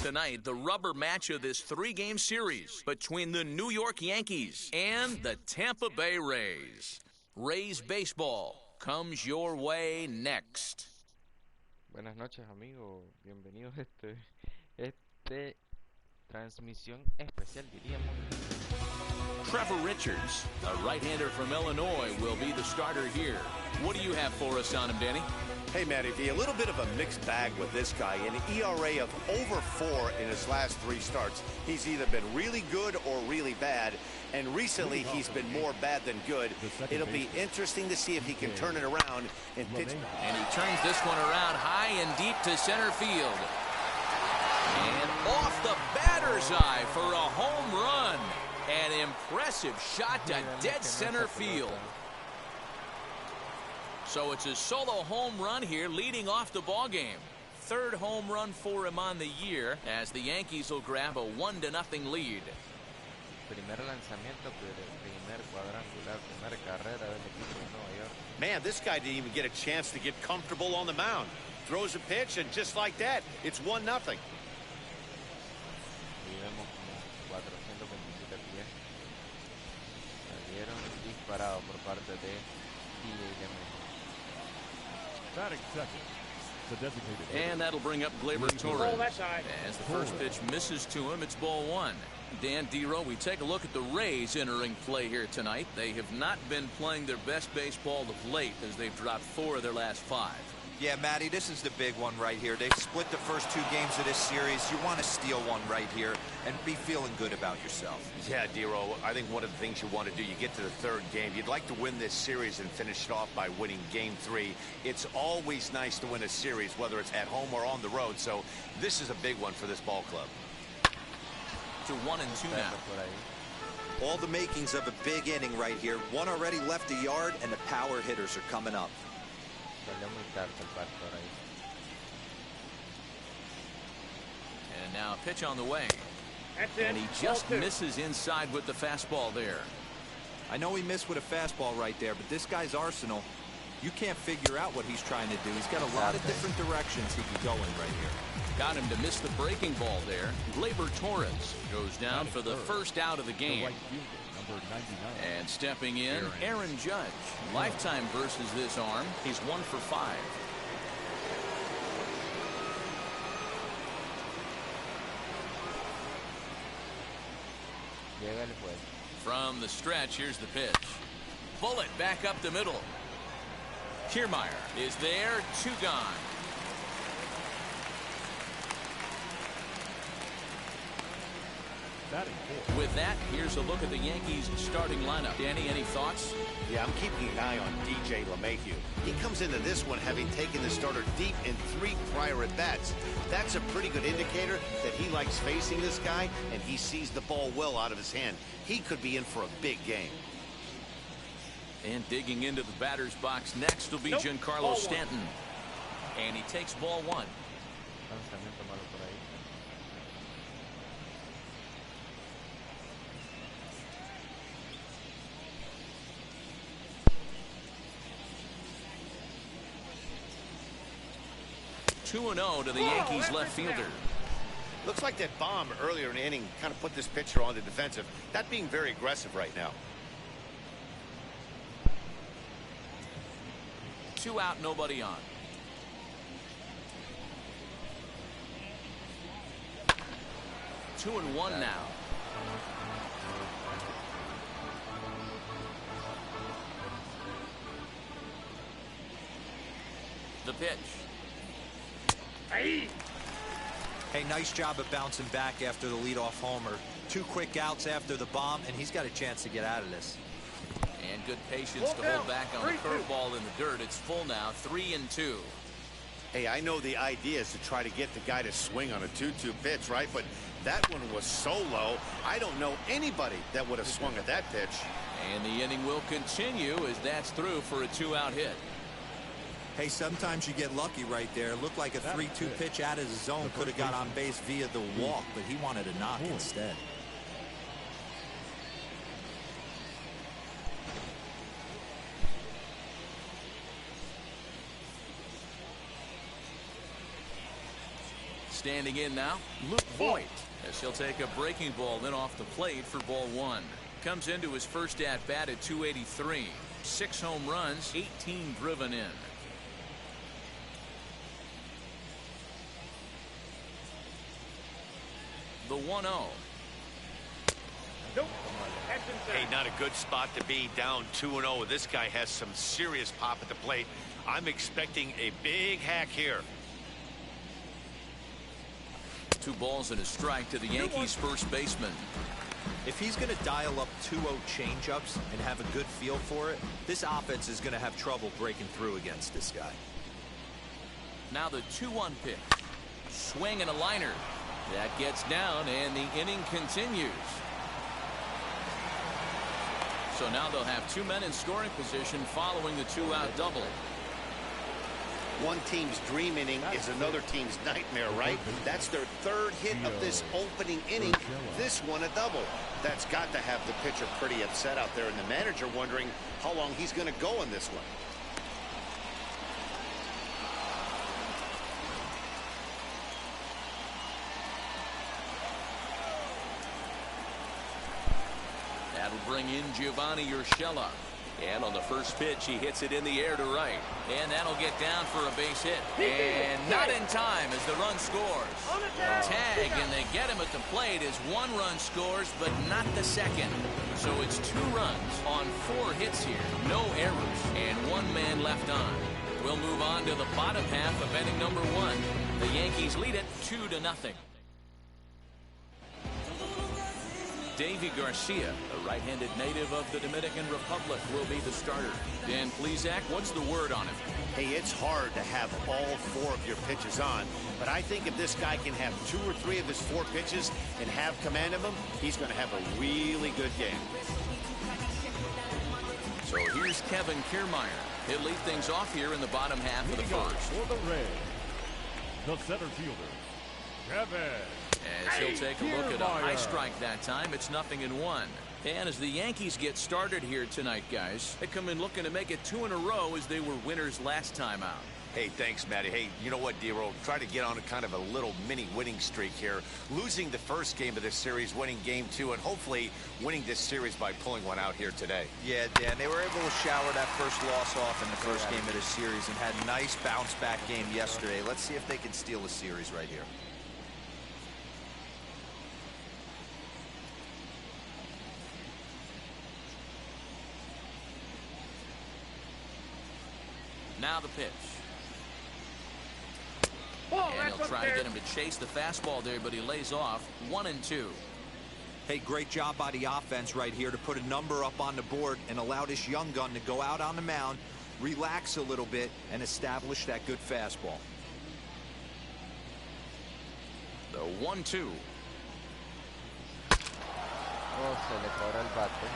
Tonight, the rubber match of this three-game series between the New York Yankees and the Tampa Bay Rays. Rays baseball comes your way next. Buenas noches, amigos. Bienvenidos a este transmisión especial, diríamos. Trevor Richards, a right-hander from Illinois, will be the starter here. What do you have for us on him, Danny? Hey, Matty V, a little bit of a mixed bag with this guy. An ERA of over 4 in his last 3 starts. He's either been really good or really bad, and recently he's been more bad than good. It'll be interesting to see if he can turn it around and pitch. And he turns this one around high and deep to center field. And off the batter's eye for a home run. An impressive shot to dead center field. So it's a solo home run here, leading off the ball game. Third home run for him on the year, as the Yankees will grab a 1-0 lead. Primer lanzamiento, primer cuadrangular, primera carrera del equipo de Nueva York. Man, this guy didn't even get a chance to get comfortable on the mound. Throws a pitch, and just like that, it's 1-0. Y vemos como 427 pies salieron disparados por parte de Julio. And that'll bring up Gleyber Torres. As the first pitch misses to him, it's ball 1. Dan Dero, we take a look at the Rays entering play here tonight. They have not been playing their best baseball of late, as they've dropped 4 of their last 5. Yeah, Matty, this is the big one right here. They've split the first 2 games of this series. You want to steal one right here and be feeling good about yourself. Yeah, Dero, I think one of the things you want to do, you get to the 3rd game, you'd like to win this series and finish it off by winning game 3. It's always nice to win a series, whether it's at home or on the road, so this is a big one for this ball club. To 1-2 now. All the makings of a big inning right here. One already left the yard, and the power hitters are coming up. And now a pitch on the way. And he just misses inside with the fastball there. I know he missed with a fastball right there, but this guy's arsenal, you can't figure out what he's trying to do. He's got a lot of different directions he can go in right here. Got him to miss the breaking ball there. Gleyber Torres goes down for the first out of the game. And stepping in, Aaron Judge. Lifetime versus this arm. He's 1 for 5. From the stretch, here's the pitch. Bullet back up the middle. Kiermaier is there, 2 gone. With that, here's a look at the Yankees starting lineup. Danny, any thoughts? Yeah, I'm keeping an eye on DJ LeMahieu. He comes into this one having taken the starter deep in 3 prior at-bats. That's a pretty good indicator that he likes facing this guy, and he sees the ball well out of his hand. He could be in for a big game. And digging into the batter's box next will be Giancarlo Stanton. And he takes ball 1. 2-0 to the Yankees left fielder. Looks like that bomb earlier in the inning kind of put this pitcher on the defensive. Not being very aggressive right now. 2 out, nobody on. Two and 1 now. The pitch. Hey, nice job of bouncing back after the leadoff homer. 2 quick outs after the bomb, and he's got a chance to get out of this. And good patience to hold back on the curveball in the dirt. It's full now, 3-2. Hey, I know the idea is to try to get the guy to swing on a 2-2 pitch, right? But that one was so low, I don't know anybody that would have swung at that pitch. And the inning will continue as that's through for a 2-out hit. Hey, sometimes you get lucky right there. Looked like a 3-2 pitch out of the zone could have got on base via the walk, but he wanted a knock instead. Standing in now, Luke Voigt, as he'll take a breaking ball in off the plate for ball one. Comes into his first at bat at 283. 6 home runs, 18 driven in. The 1-0. Nope. Hey, not a good spot to be, down 2-0. This guy has some serious pop at the plate. I'm expecting a big hack here. 2 balls and a strike to the Yankees first baseman. If he's going to dial up 2-0 changeups and have a good feel for it, this offense is going to have trouble breaking through against this guy. Now the 2-1 pitch. Swing and a liner. That gets down, and the inning continues. So now they'll have 2 men in scoring position following the 2-out double. One team's dream inning is another team's nightmare, right? That's their 3rd hit of this opening inning. This one a double. That's got to have the pitcher pretty upset out there, and the manager wondering how long he's going to go in this one. That'll bring in Giovanni Urshela. And on the first pitch, he hits it in the air to right. And that'll get down for a base hit. And not in time as the run scores. Tag, and they get him at the plate as 1 run scores, but not the second. So it's 2 runs on 4 hits here. No errors, and 1 man left on. We'll move on to the bottom half of inning number 1. The Yankees lead it 2-0. Davy Garcia, a right-handed native of the Dominican Republic, will be the starter. Dan Plesac, what's the word on him? Hey, it's hard to have all 4 of your pitches on, but I think if this guy can have 2 or 3 of his 4 pitches and have command of them, he's going to have a really good game. So here's Kevin Kiermaier. He'll lead things off here in the bottom half of the first. For the Reds, the center fielder, Kevin. As he'll take a look at a high strike that time, it's 0-1. And as the Yankees get started here tonight, guys, they come in looking to make it 2 in a row as they were winners last time out. Hey, thanks, Matty. Hey, you know what, D-Roll? Try to get on a kind of a little mini winning streak here. Losing the first game of this series, winning game 2, and hopefully winning this series by pulling one out here today. Yeah, Dan, they were able to shower that first loss off in the first game of this series and had a nice bounce-back game yesterday. Let's see if they can steal a series right here. Now the pitch. And he'll try to get him to chase the fastball there, but he lays off. 1-2. Hey, great job by the offense right here to put a number up on the board and allow this young gun to go out on the mound, relax a little bit, and establish that good fastball. The 1-2. Oh, se le cobra el bate.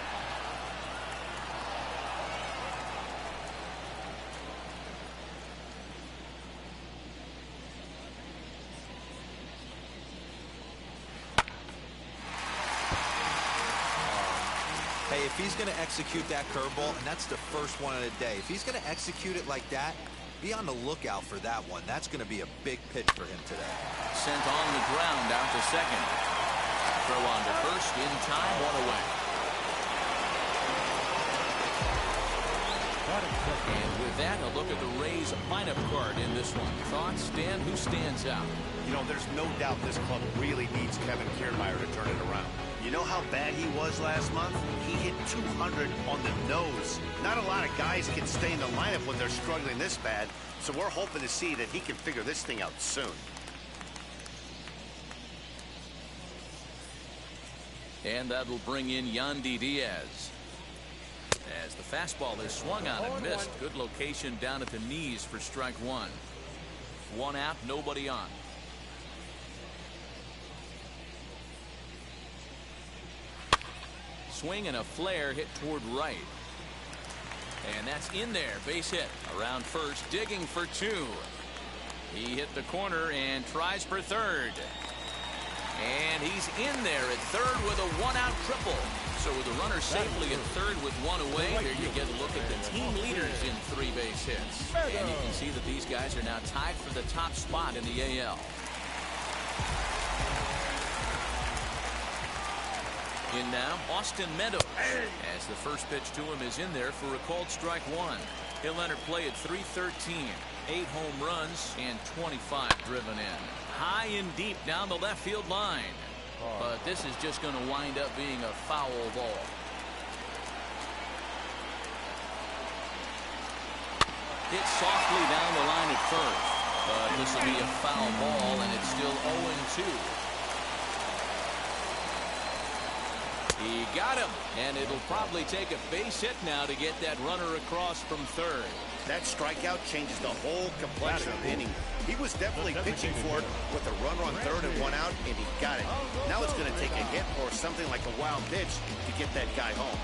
Hey, if he's going to execute that curveball, and that's the first one of the day, if he's going to execute it like that, be on the lookout for that one. That's going to be a big pitch for him today. Sent on the ground out to second. Throw on to first in time, 1 away. And with that, a look at the Rays lineup card in this one. Thoughts, Dan? Who stands out? You know, there's no doubt this club really needs Kevin Kiermaier to turn it around. You know how bad he was last month? He hit 200 on the nose. Not a lot of guys can stay in the lineup when they're struggling this bad, so we're hoping to see that he can figure this thing out soon. And that'll bring in Yandy Diaz. As the fastball is swung on and missed. Good location down at the knees for strike 1. 1 out, nobody on. Swing and a flare hit toward right. And that's in there. Base hit. Around first, digging for 2. He hit the corner and tries for third. And he's in there at third with a 1-out triple. So with the runner safely at third with 1 away, here you get a look at the team leaders in 3 base hits. And you can see that these guys are now tied for the top spot in the AL. In now, Austin Meadows, as the first pitch to him is in there for a called strike one. He'll enter play at 313, 8 home runs and 25 driven in. High and deep down the left field line. But this is just going to wind up being a foul ball. Hit softly down the line at first. But this will be a foul ball, and it's still 0-2. He got him, and it'll probably take a base hit now to get that runner across from third. That strikeout changes the whole complexion of the inning. He was definitely pitching for it with a runner on third and 1 out, and he got it. Now it's going to take a hit or something like a wild pitch to get that guy home.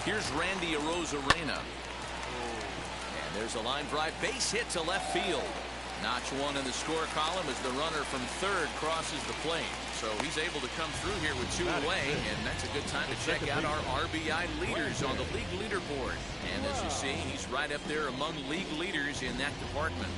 Here's Randy Arozarena. And there's a line drive base hit to left field. Notch one in the score column as the runner from third crosses the plate. So he's able to come through here with 2 away, and that's a good time to check out our RBI leaders on the league leaderboard. And as you see, he's right up there among league leaders in that department.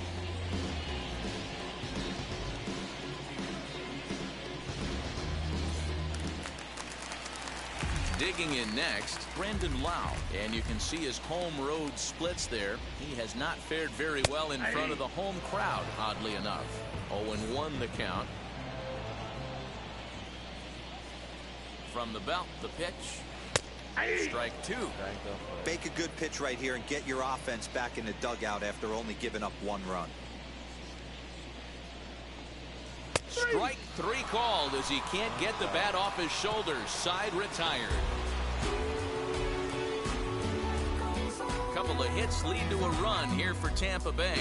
Digging in next, Brandon Lau. And you can see his home road splits there. He has not fared very well in front of the home crowd, oddly enough. 0-1 the count. From the belt, the pitch. Strike 2. Make a good pitch right here and get your offense back in the dugout after only giving up 1 run. Strike 3 called as he can't get the bat off his shoulders. Side retired. Couple of hits lead to a run here for Tampa Bay.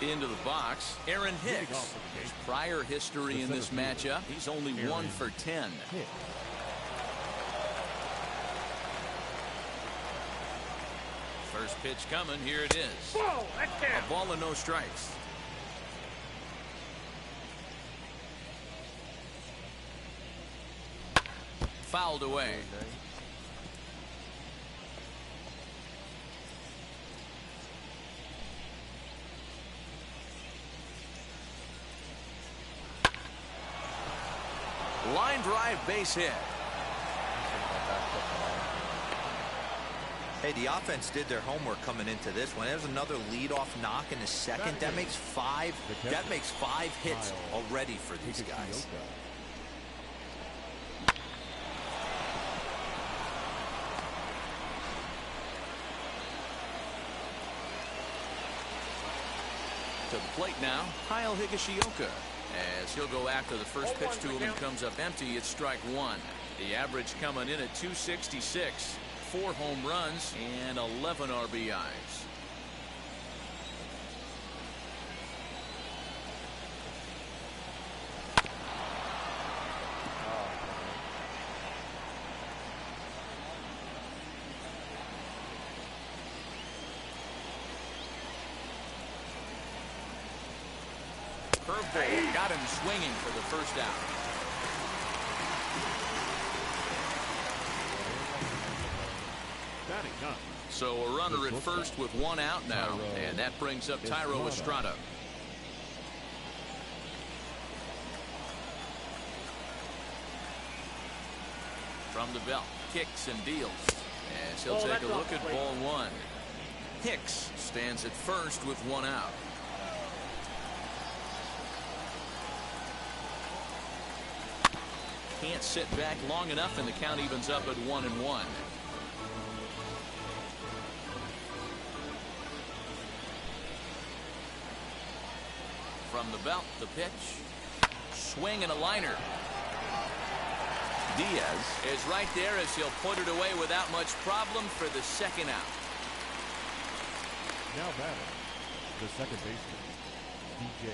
Into the box, Aaron Hicks. His prior history in this matchup, he's only 1 for 10. First pitch coming, here it is. A ball and no strikes. Fouled away. Line drive base hit. Hey, the offense did their homework coming into this one. There's another leadoff knock in the second. That makes 5 hits already for these guys. To the plate now, Kyle Higashioka. As he'll go after the first pitch to him and comes up empty, it's strike 1. The average coming in at 266. 4 home runs and 11 RBIs. Curveball got him swinging for the first out. So a runner at first with 1 out now, and that brings up Thairo Estrada. From the belt, kicks and deals as he'll take a look at ball 1. Hicks stands at first with 1 out. Can't sit back long enough, and the count evens up at 1-1. From the belt, the pitch. Swing and a liner. Diaz is right there as he'll put it away without much problem for the second out. Now batting, the second baseman, DJ.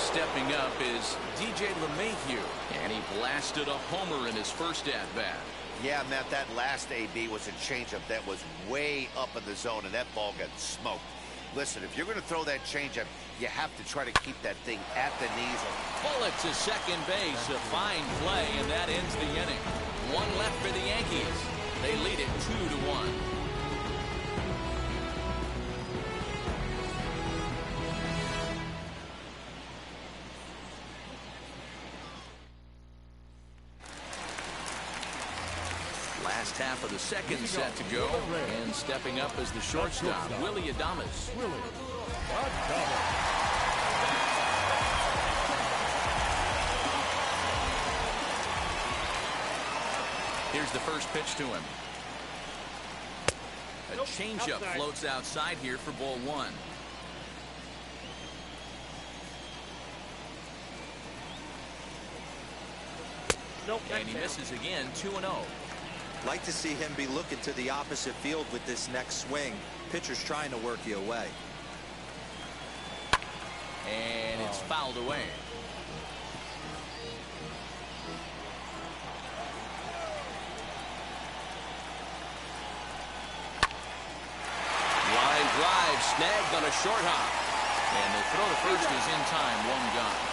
Stepping up is DJ LeMahieu, and he blasted a homer in his first at-bat. Yeah, Matt, that last AB was a changeup that was way up in the zone, and that ball got smoked. Listen, if you're going to throw that changeup, you have to try to keep that thing at the knees. Pull it to second base. A fine play, and that ends the inning. One left for the Yankees. They lead it 2-1. Last half of the second set to go, and stepping up as the shortstop, Willie Adames. Here's the first pitch to him. A changeup floats outside here for ball one. And he misses again, 2-0. Like to see him be looking to the opposite field with this next swing. Pitcher's trying to work you away. And it's fouled away. Line drive snagged on a short hop. And the throw to first is in time, one gone.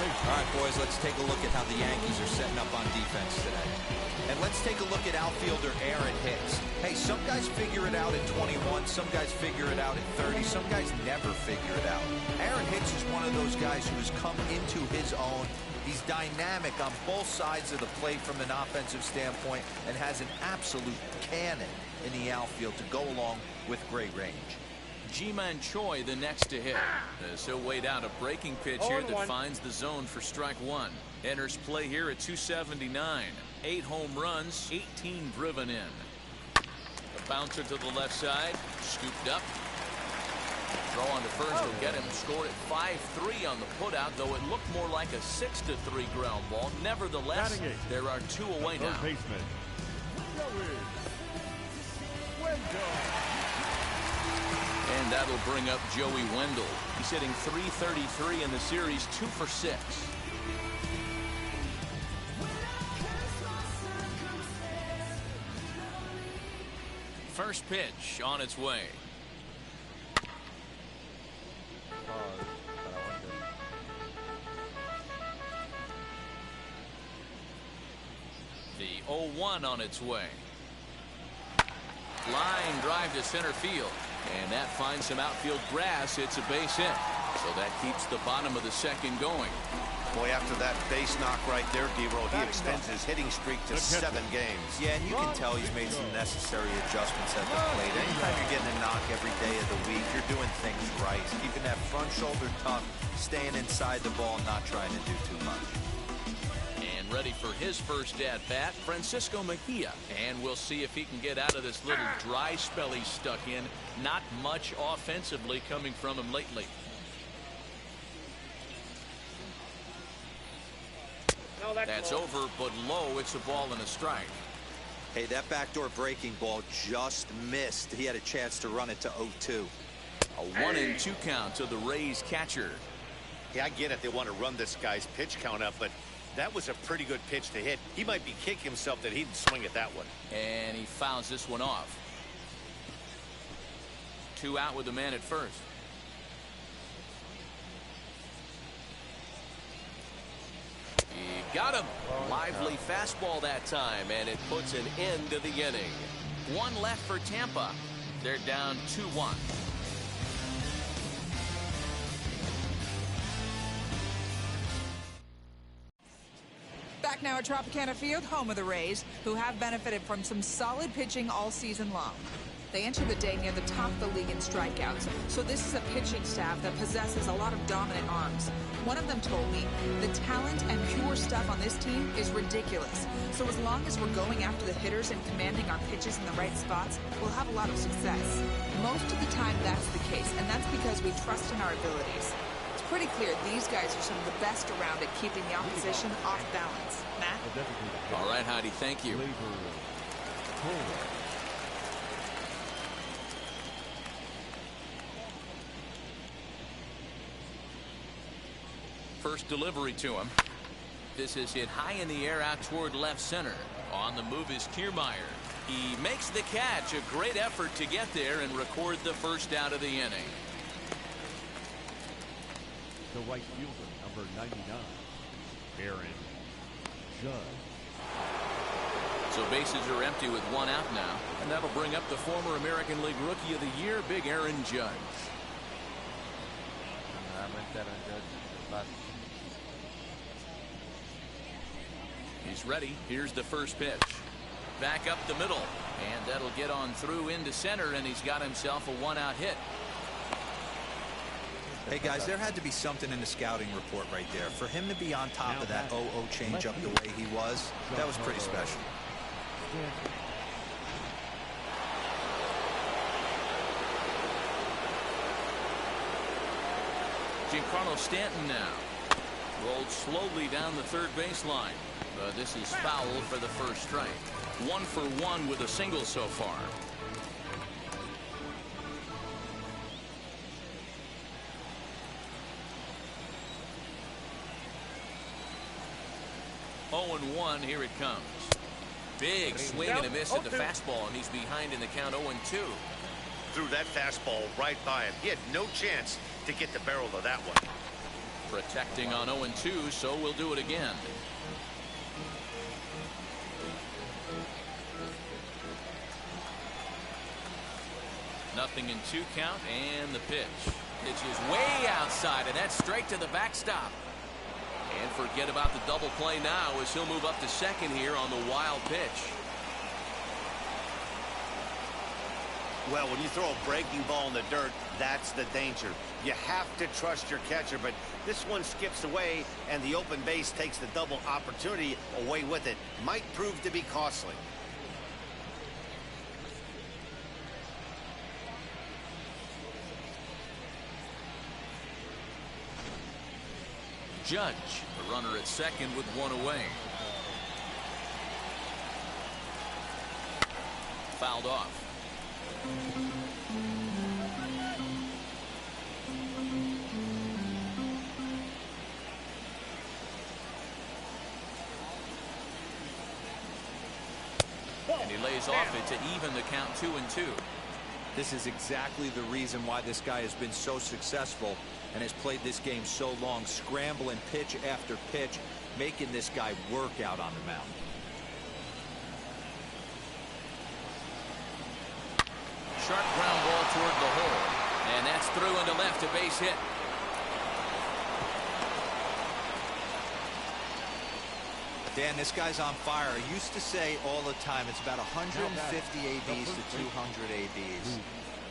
All right, boys, let's take a look at how the Yankees are setting up on defense today. And let's take a look at outfielder Aaron Hicks. Hey, some guys figure it out at 21, some guys figure it out at 30, some guys never figure it out. Aaron Hicks is one of those guys who has come into his own. He's dynamic on both sides of the plate from an offensive standpoint and has an absolute cannon in the outfield to go along with great range. Ji-Man Choi the next to hit. So weighed out a breaking pitch here that finds the zone for strike one. Enters play here at 279. 8 home runs, 18 driven in. A bouncer to the left side, scooped up. Throw on to first will get him scored at 5-3 on the putout, though it looked more like a 6-3 ground ball. Nevertheless, there are 2 away now. And that'll bring up Joey Wendell. He's hitting .333 in the series, 2 for 6. First pitch on its way. The 0-1 on its way. Line drive to center field. And that finds some outfield grass. It's a base hit. So that keeps the bottom of the second going. Boy, after that base knock right there, D-Roll, he extends his hitting streak to 7 games. Yeah, and you can tell he's made some necessary adjustments at the plate. Anytime you're getting a knock every day of the week, you're doing things right. Keeping that front shoulder tough, staying inside the ball, not trying to do too much. And ready for his first at-bat, Francisco Mejia. And we'll see if he can get out of this little dry spell he's stuck in. Not much offensively coming from him lately. That's over, but low. It's a ball and a strike. Hey, that backdoor breaking ball just missed. He had a chance to run it to 0-2. A 1-2 count to the Rays catcher. Yeah, I get it. They want to run this guy's pitch count up, but that was a pretty good pitch to hit. He might be kicking himself that he didn't swing at that one. And he fouls this one off. 2 out with the man at first. He got him. Lively fastball that time, and it puts an end to the inning. 1 left for Tampa. They're down 2-1. Back now at Tropicana Field, home of the Rays, who have benefited from some solid pitching all season long. They enter the day near the top of the league in strikeouts, so this is a pitching staff that possesses a lot of dominant arms. One of them told me the talent and pure stuff on this team is ridiculous. So as long as we're going after the hitters and commanding our pitches in the right spots, we'll have a lot of success. Most of the time that's the case, and that's because we trust in our abilities. It's pretty clear these guys are some of the best around at keeping the opposition off balance. Matt? All right, Heidi, thank you. First delivery to him. This is hit high in the air out toward left center. On the move is Kiermaier. He makes the catch. A great effort to get there and record the first out of the inning. The right fielder, number 99, Aaron Judge. So bases are empty with one out now. And that'll bring up the former American League Rookie of the Year, Big Aaron Judge. He's ready. Here's the first pitch. Back up the middle. And that'll get on through into center, and he's got himself a one-out hit. Hey, guys, there had to be something in the scouting report right there. For him to be on top of that 0-0 changeup the way he was, that was pretty special. Giancarlo Stanton now. Rolled slowly down the third baseline. This is foul for the first strike. 1 for 1 with a single so far. Oh and 1, here it comes. Big swing and a miss at the fastball, and he's behind in the count 0-2. Threw that fastball right by him. He had no chance to get the barrel of that one. Protecting on 0-2, so we'll do it again. Nothing in 2 count, and the pitch. Pitch is way outside, and that's straight to the backstop. And forget about the double play now as he'll move up to second here on the wild pitch. Well, when you throw a breaking ball in the dirt, that's the danger. You have to trust your catcher, but this one skips away, and the open base takes the double opportunity away with it. Might prove to be costly. Judge, the runner at second with 1 away. Fouled off. And he lays off it to even the count 2-2. This is exactly the reason why this guy has been so successful and has played this game so long, scrambling pitch after pitch, making this guy work out on the mound. Sharp ground ball toward the hole, and that's through into left, a base hit. Dan, this guy's on fire. I used to say all the time it's about 150 ABs to 200 ABs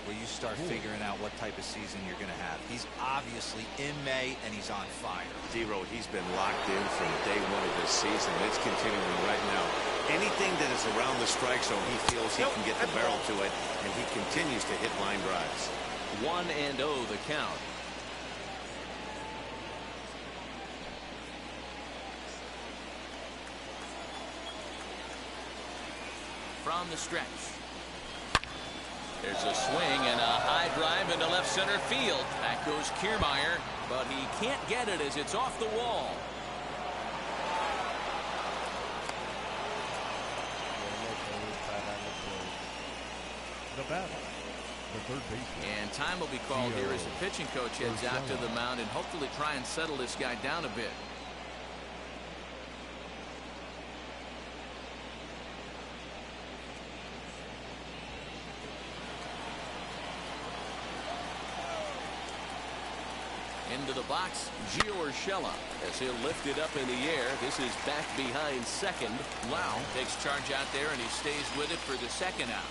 where you start figuring out what type of season you're going to have. He's obviously in May, and he's on fire. D-Row, he's been locked in from day 1 of this season. It's continuing right now. Anything that is around the strike zone, he feels he can get the barrel to it, and he continues to hit line drives. 1-0 the count. From the stretch. There's a swing and a high drive into left center field. Back goes Kiermaier, but he can't get it as it's off the wall. The battle, the third baseman. And time will be called here as the pitching coach heads out to the mound and hopefully try and settle this guy down a bit. Into the box, Gio Urshela as he'll lift it up in the air. This is back behind second. Lau takes charge out there, and he stays with it for the second out.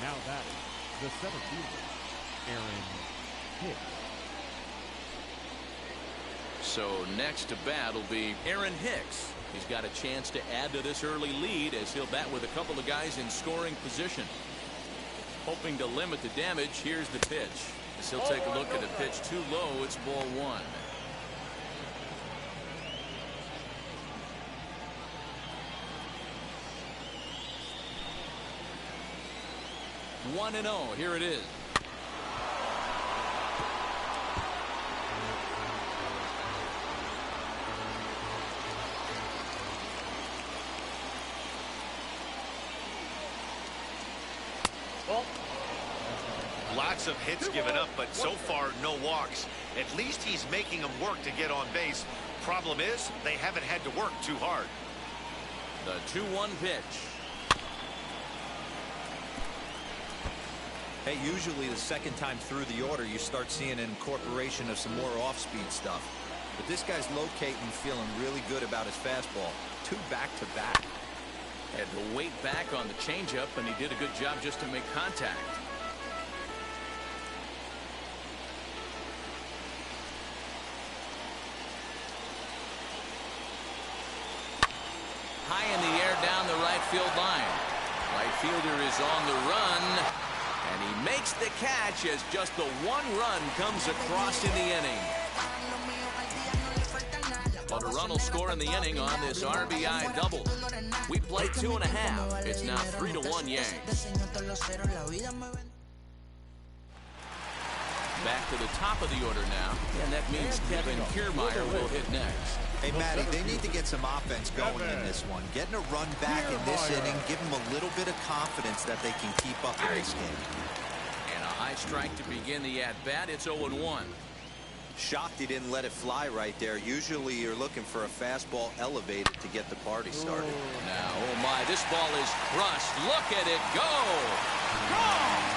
Now that is the center fielder, Aaron Hicks. So next to bat will be Aaron Hicks. He's got a chance to add to this early lead as he'll bat with a couple of guys in scoring position. Hoping to limit the damage, here's the pitch. As he'll take a look at a pitch too low, it's ball 1. One and 0. Here it is. Lots of hits given up, but so far no walks. At least he's making them work to get on base. Problem is, they haven't had to work too hard. The 2-1 pitch. Hey, usually the second time through the order, you start seeing an incorporation of some more off-speed stuff. But this guy's locating, feeling really good about his fastball. 2 back-to-back. Had to wait back on the changeup, and he did a good job just to make contact. High in the air down the right field line. Right fielder is on the run. And he makes the catch as just the 1 run comes across in the inning. But a run will score in the inning on this RBI double. We played 2.5. It's now 3-1 Yanks. Back to the top of the order now, and that means Kevin Kiermaier will hit next. Hey, Matty, they need to get some offense going in this one. Getting a run back in this inning, give them a little bit of confidence that they can keep up in this game. And a high strike to begin the at-bat. It's 0-1. Shocked he didn't let it fly right there. Usually you're looking for a fastball elevated to get the party started. Now, oh my, this ball is crushed. Look at it go! Go!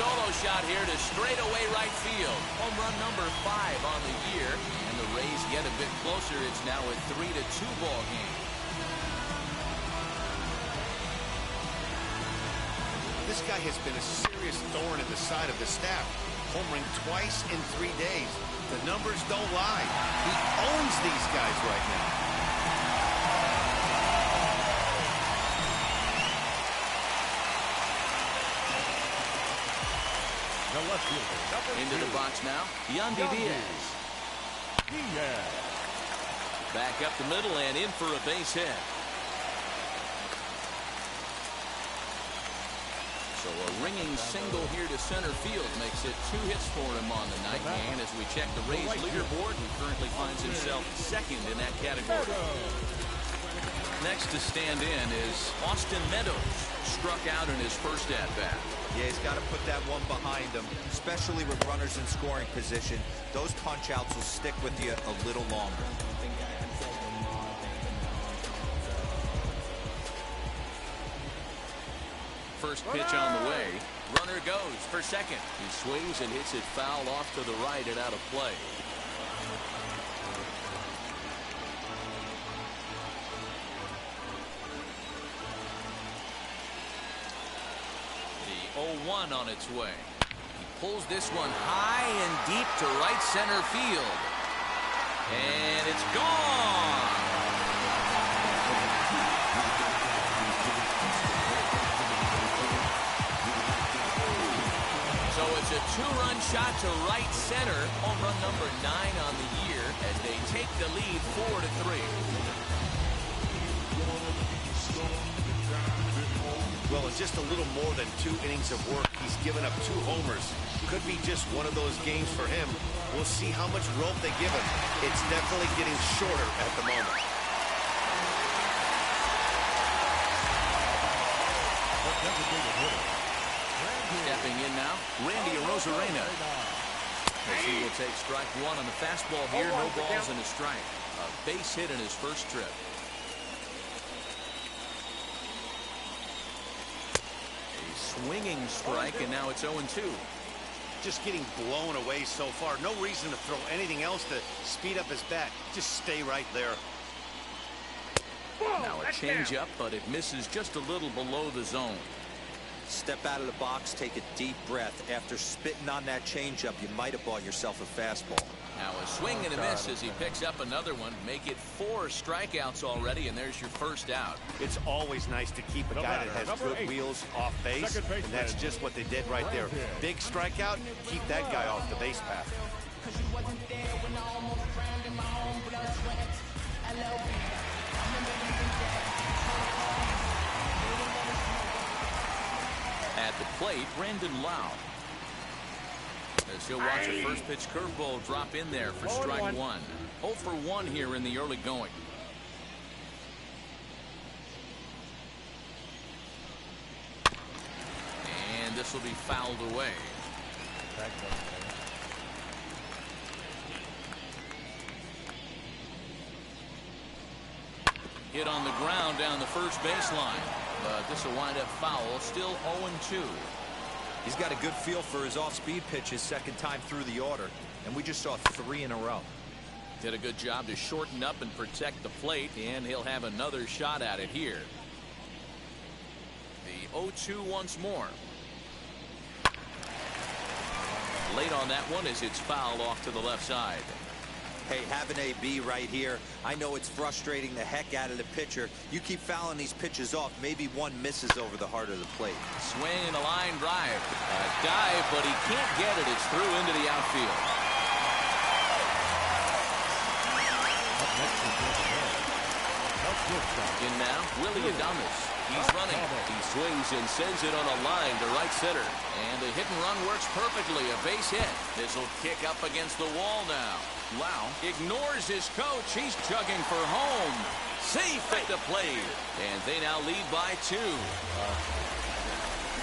Solo shot here to straightaway right field. Home run number 5 on the year. And the Rays get a bit closer. It's now a 3-2 ball game. This guy has been a serious thorn in the side of the staff. Homering twice in 3 days. The numbers don't lie. He owns these guys right now. Into the box now, Yandy Diaz. Back up the middle and in for a base hit. So a ringing single here to center field makes it 2 hits for him on the night. And as we check the Rays leaderboard, he currently finds himself second in that category. Next to stand in is Austin Meadows. Struck out in his first at-bat. Yeah, he's got to put that one behind him, especially with runners in scoring position. Those punch-outs will stick with you a little longer. First pitch on the way. Runner goes for second. He swings and hits it foul off to the right and out of play. The 0-1 on its way. He pulls this one high and deep to right center field. And it's gone. So it's a 2-run shot to right center. Home run number 9 on the year as they take the lead 4-3. Well, in just a little more than 2 innings of work, he's given up 2 homers. Could be just one of those games for him. We'll see how much rope they give him. It's definitely getting shorter at the moment. Stepping in now, Randy Arozarena. As he will take strike 1 on the fastball here. No balls and a strike. A base hit in his first trip. Swinging strike, and now it's 0-2. Just getting blown away so far. No reason to throw anything else to speed up his bat. Just stay right there. Now a changeup, but it misses just a little below the zone. Step out of the box, take a deep breath. After spitting on that changeup, you might have bought yourself a fastball. Now a swing and a miss as he picks up another one. Make it 4 strikeouts already, and there's your first out. It's always nice to keep a guy that has good wheels off base, and that's just what they did right there. Big strikeout, keep that guy off the base path. At the plate, Brandon Lau. as he'll watch a first pitch curveball drop in there for strike one. 0 for 1 here in the early going. And this will be fouled away. Hit on the ground down the first baseline, but this will wind up foul. Still 0-2. He's got a good feel for his off-speed pitches second time through the order, and we just saw 3 in a row. Did a good job to shorten up and protect the plate, and he'll have another shot at it here. The 0-2 once more. Late on that one as it's fouled off to the left side. Hey, have an AB right here. I know it's frustrating the heck out of the pitcher. You keep fouling these pitches off, maybe one misses over the heart of the plate. Swing and a line drive. A dive, but he can't get it. It's through into the outfield. In now, Willie Adames. He's running. He swings and sends it on a line to right center. And the hit and run works perfectly. A base hit. This will kick up against the wall now. Wow. Ignores his coach. He's chugging for home. Safe at the plate. And they now lead by 2.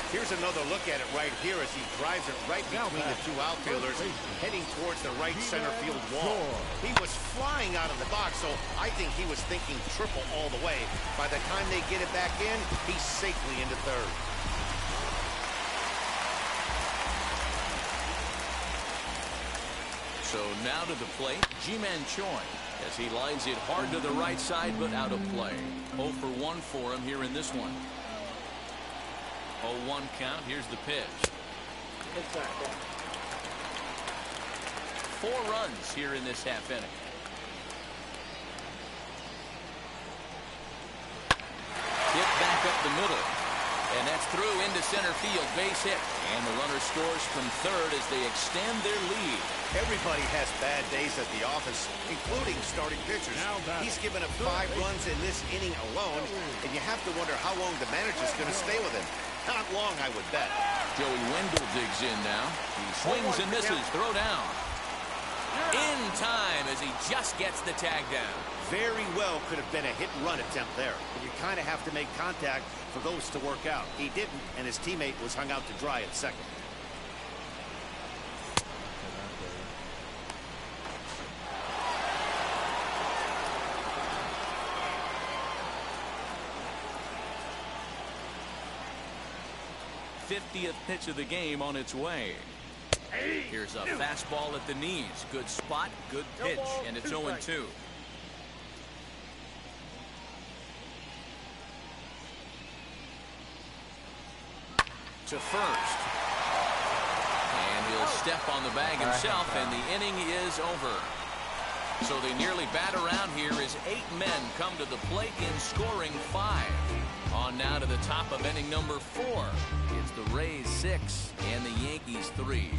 Here's another look at it right here as he drives it right between the 2 outfielders, heading towards the right center field wall. He was flying out of the box, so I think he was thinking triple all the way. By the time they get it back in, he's safely into third. So now to the plate, Ji-Man Choi, as he lines it hard to the right side, but out of play. 0 for 1 for him here in this one. 0-1 count. Here's the pitch. 4 runs here in this half inning. Hit back up the middle. And that's through into center field. Base hit. And the runner scores from third as they extend their lead. Everybody has bad days at the office, including starting pitchers. He's given up 5 runs in this inning alone, and you have to wonder how long the manager's going to stay with him. Not long, I would bet. Joey Wendell digs in now. He swings and misses. Throw down. In time as he just gets the tag down. Very well could have been a hit and run attempt there. But you kind of have to make contact for those to work out. He didn't, and his teammate was hung out to dry at second. '50th pitch of the game on its way. Here's a fastball at the knees. Good spot, good pitch, and it's 0-2. To first. And he'll step on the bag himself, and the inning is over. So they nearly bat around here as 8 men come to the plate in scoring 5. On now to the top of inning number 4. It's the Rays 6 and the Yankees 3.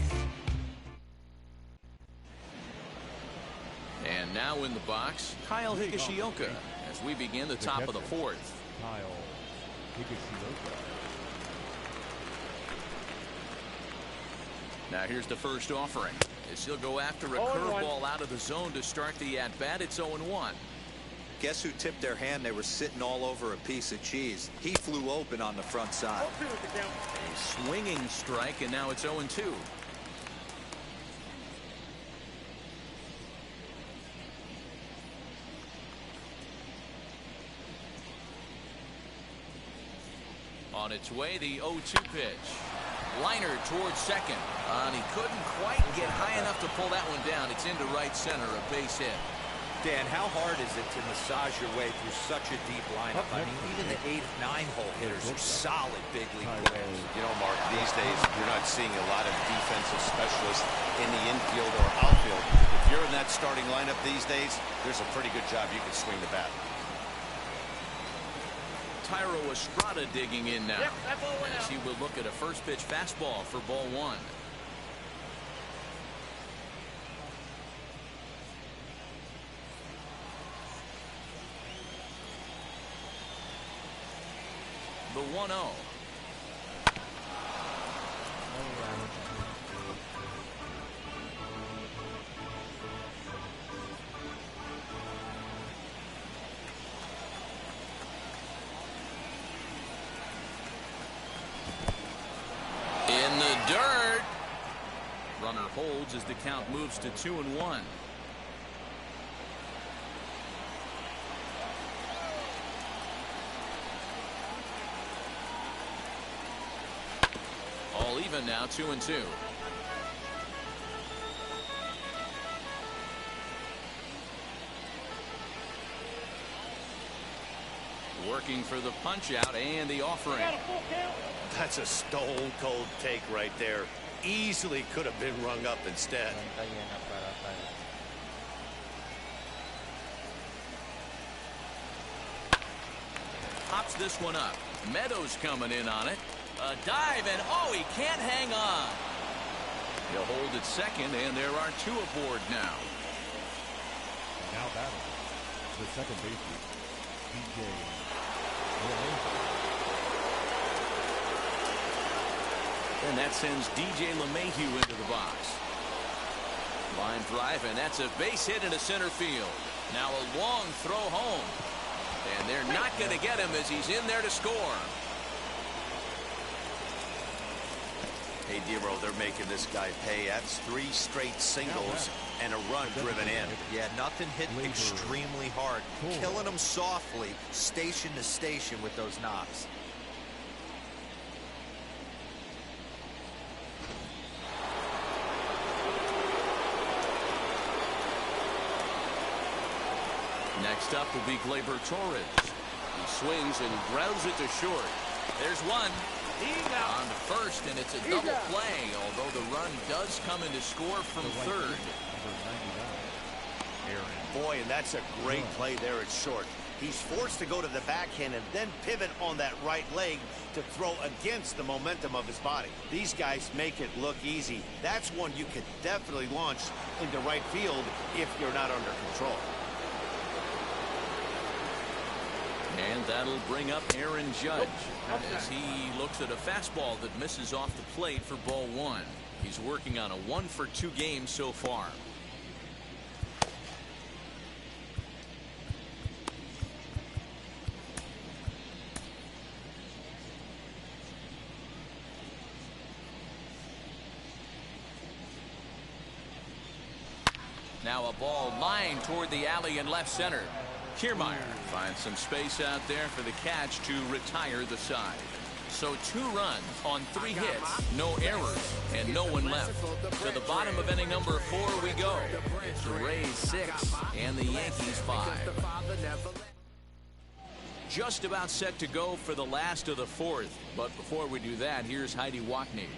And now in the box, Kyle Higashioka as we begin the top of the 4th. Kyle Higashioka. Now here's the first offering as he'll go after a curveball out of the zone to start the at-bat. It's 0-1. Guess who tipped their hand? They were sitting all over a piece of cheese. He flew open on the front side. A swinging strike, and now it's 0-2. On its way, the 0-2 pitch. Liner towards second. And he couldn't quite get high enough to pull that one down. It's into right center, a base hit. Dan, how hard is it to massage your way through such a deep lineup? I mean, even the 8th, 9th hole hitters are solid big league players. You know, Mark, these days you're not seeing a lot of defensive specialists in the infield or outfield. If you're in that starting lineup these days, there's a pretty good job you can swing the bat. Tyro Estrada digging in now as he will look at a first pitch fastball for ball 1. The 1-0. In the dirt. Runner holds as the count moves to 2-1. All even now, 2-2. Working for the punch out and the offering. That's a stone cold take right there. Easily could have been rung up instead. Pops this one up. Meadows coming in on it. A dive, and oh, he can't hang on. He'll hold it second, and there are two aboard now. Now batting, the second baseman, DJ. And that sends DJ LeMahieu into the box. Line drive, and that's a base hit into center field. Now a long throw home. And they're not going to get him as he's in there to score. Hey, Dero, they're making this guy pay. That's 3 straight singles and a run driven in. Yeah, nothing hit extremely hard. Killing them softly, station to station with those knocks. Next up will be Gleyber Torres. He swings and grounds it to short. There's one. On the first, and it's a double play, although the run does come in to score from third. Boy, and that's a great play there at short. He's forced to go to the backhand and then pivot on that right leg to throw against the momentum of his body. These guys make it look easy. That's one you could definitely launch into right field if you're not under control. And that'll bring up Aaron Judge as he looks at a fastball that misses off the plate for ball 1. He's working on a 1-for-2 game so far. Now a ball lined toward the alley in left center. Kiermaier finds some space out there for the catch to retire the side. So 2 runs on 3 hits, no errors, and no one left. To the bottom of inning number 4 we go. It's the Rays 6 and the Yankees 5. Just about set to go for the last of the 4th. But before we do that, here's Heidi Wackney.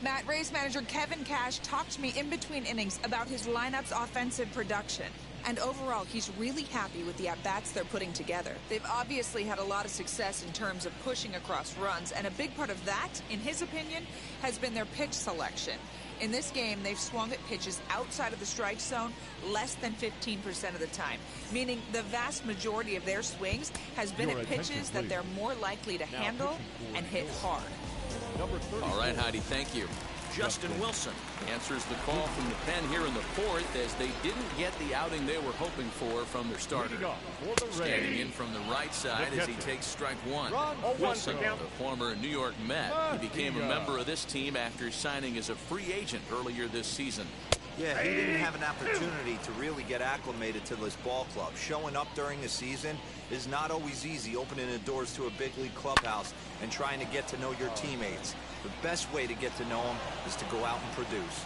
Matt, Rays manager Kevin Cash talked to me in between innings about his lineup's offensive production. And overall, he's really happy with the at-bats they're putting together. They've obviously had a lot of success in terms of pushing across runs, and a big part of that, in his opinion, has been their pitch selection. In this game, they've swung at pitches outside of the strike zone less than 15% of the time, meaning the vast majority of their swings has been at pitches that they're more likely to handle and hit hard. All right, Heidi, thank you. Justin Wilson answers the call from the pen here in the 4th as they didn't get the outing they were hoping for from their starter. Standing in from the right side as he takes strike 1. Wilson, the former New York Met, he became a member of this team after signing as a free agent earlier this season. Yeah, he didn't have an opportunity to really get acclimated to this ball club. Showing up during the season is not always easy, opening the doors to a big league clubhouse and trying to get to know your teammates. The best way to get to know them is to go out and produce.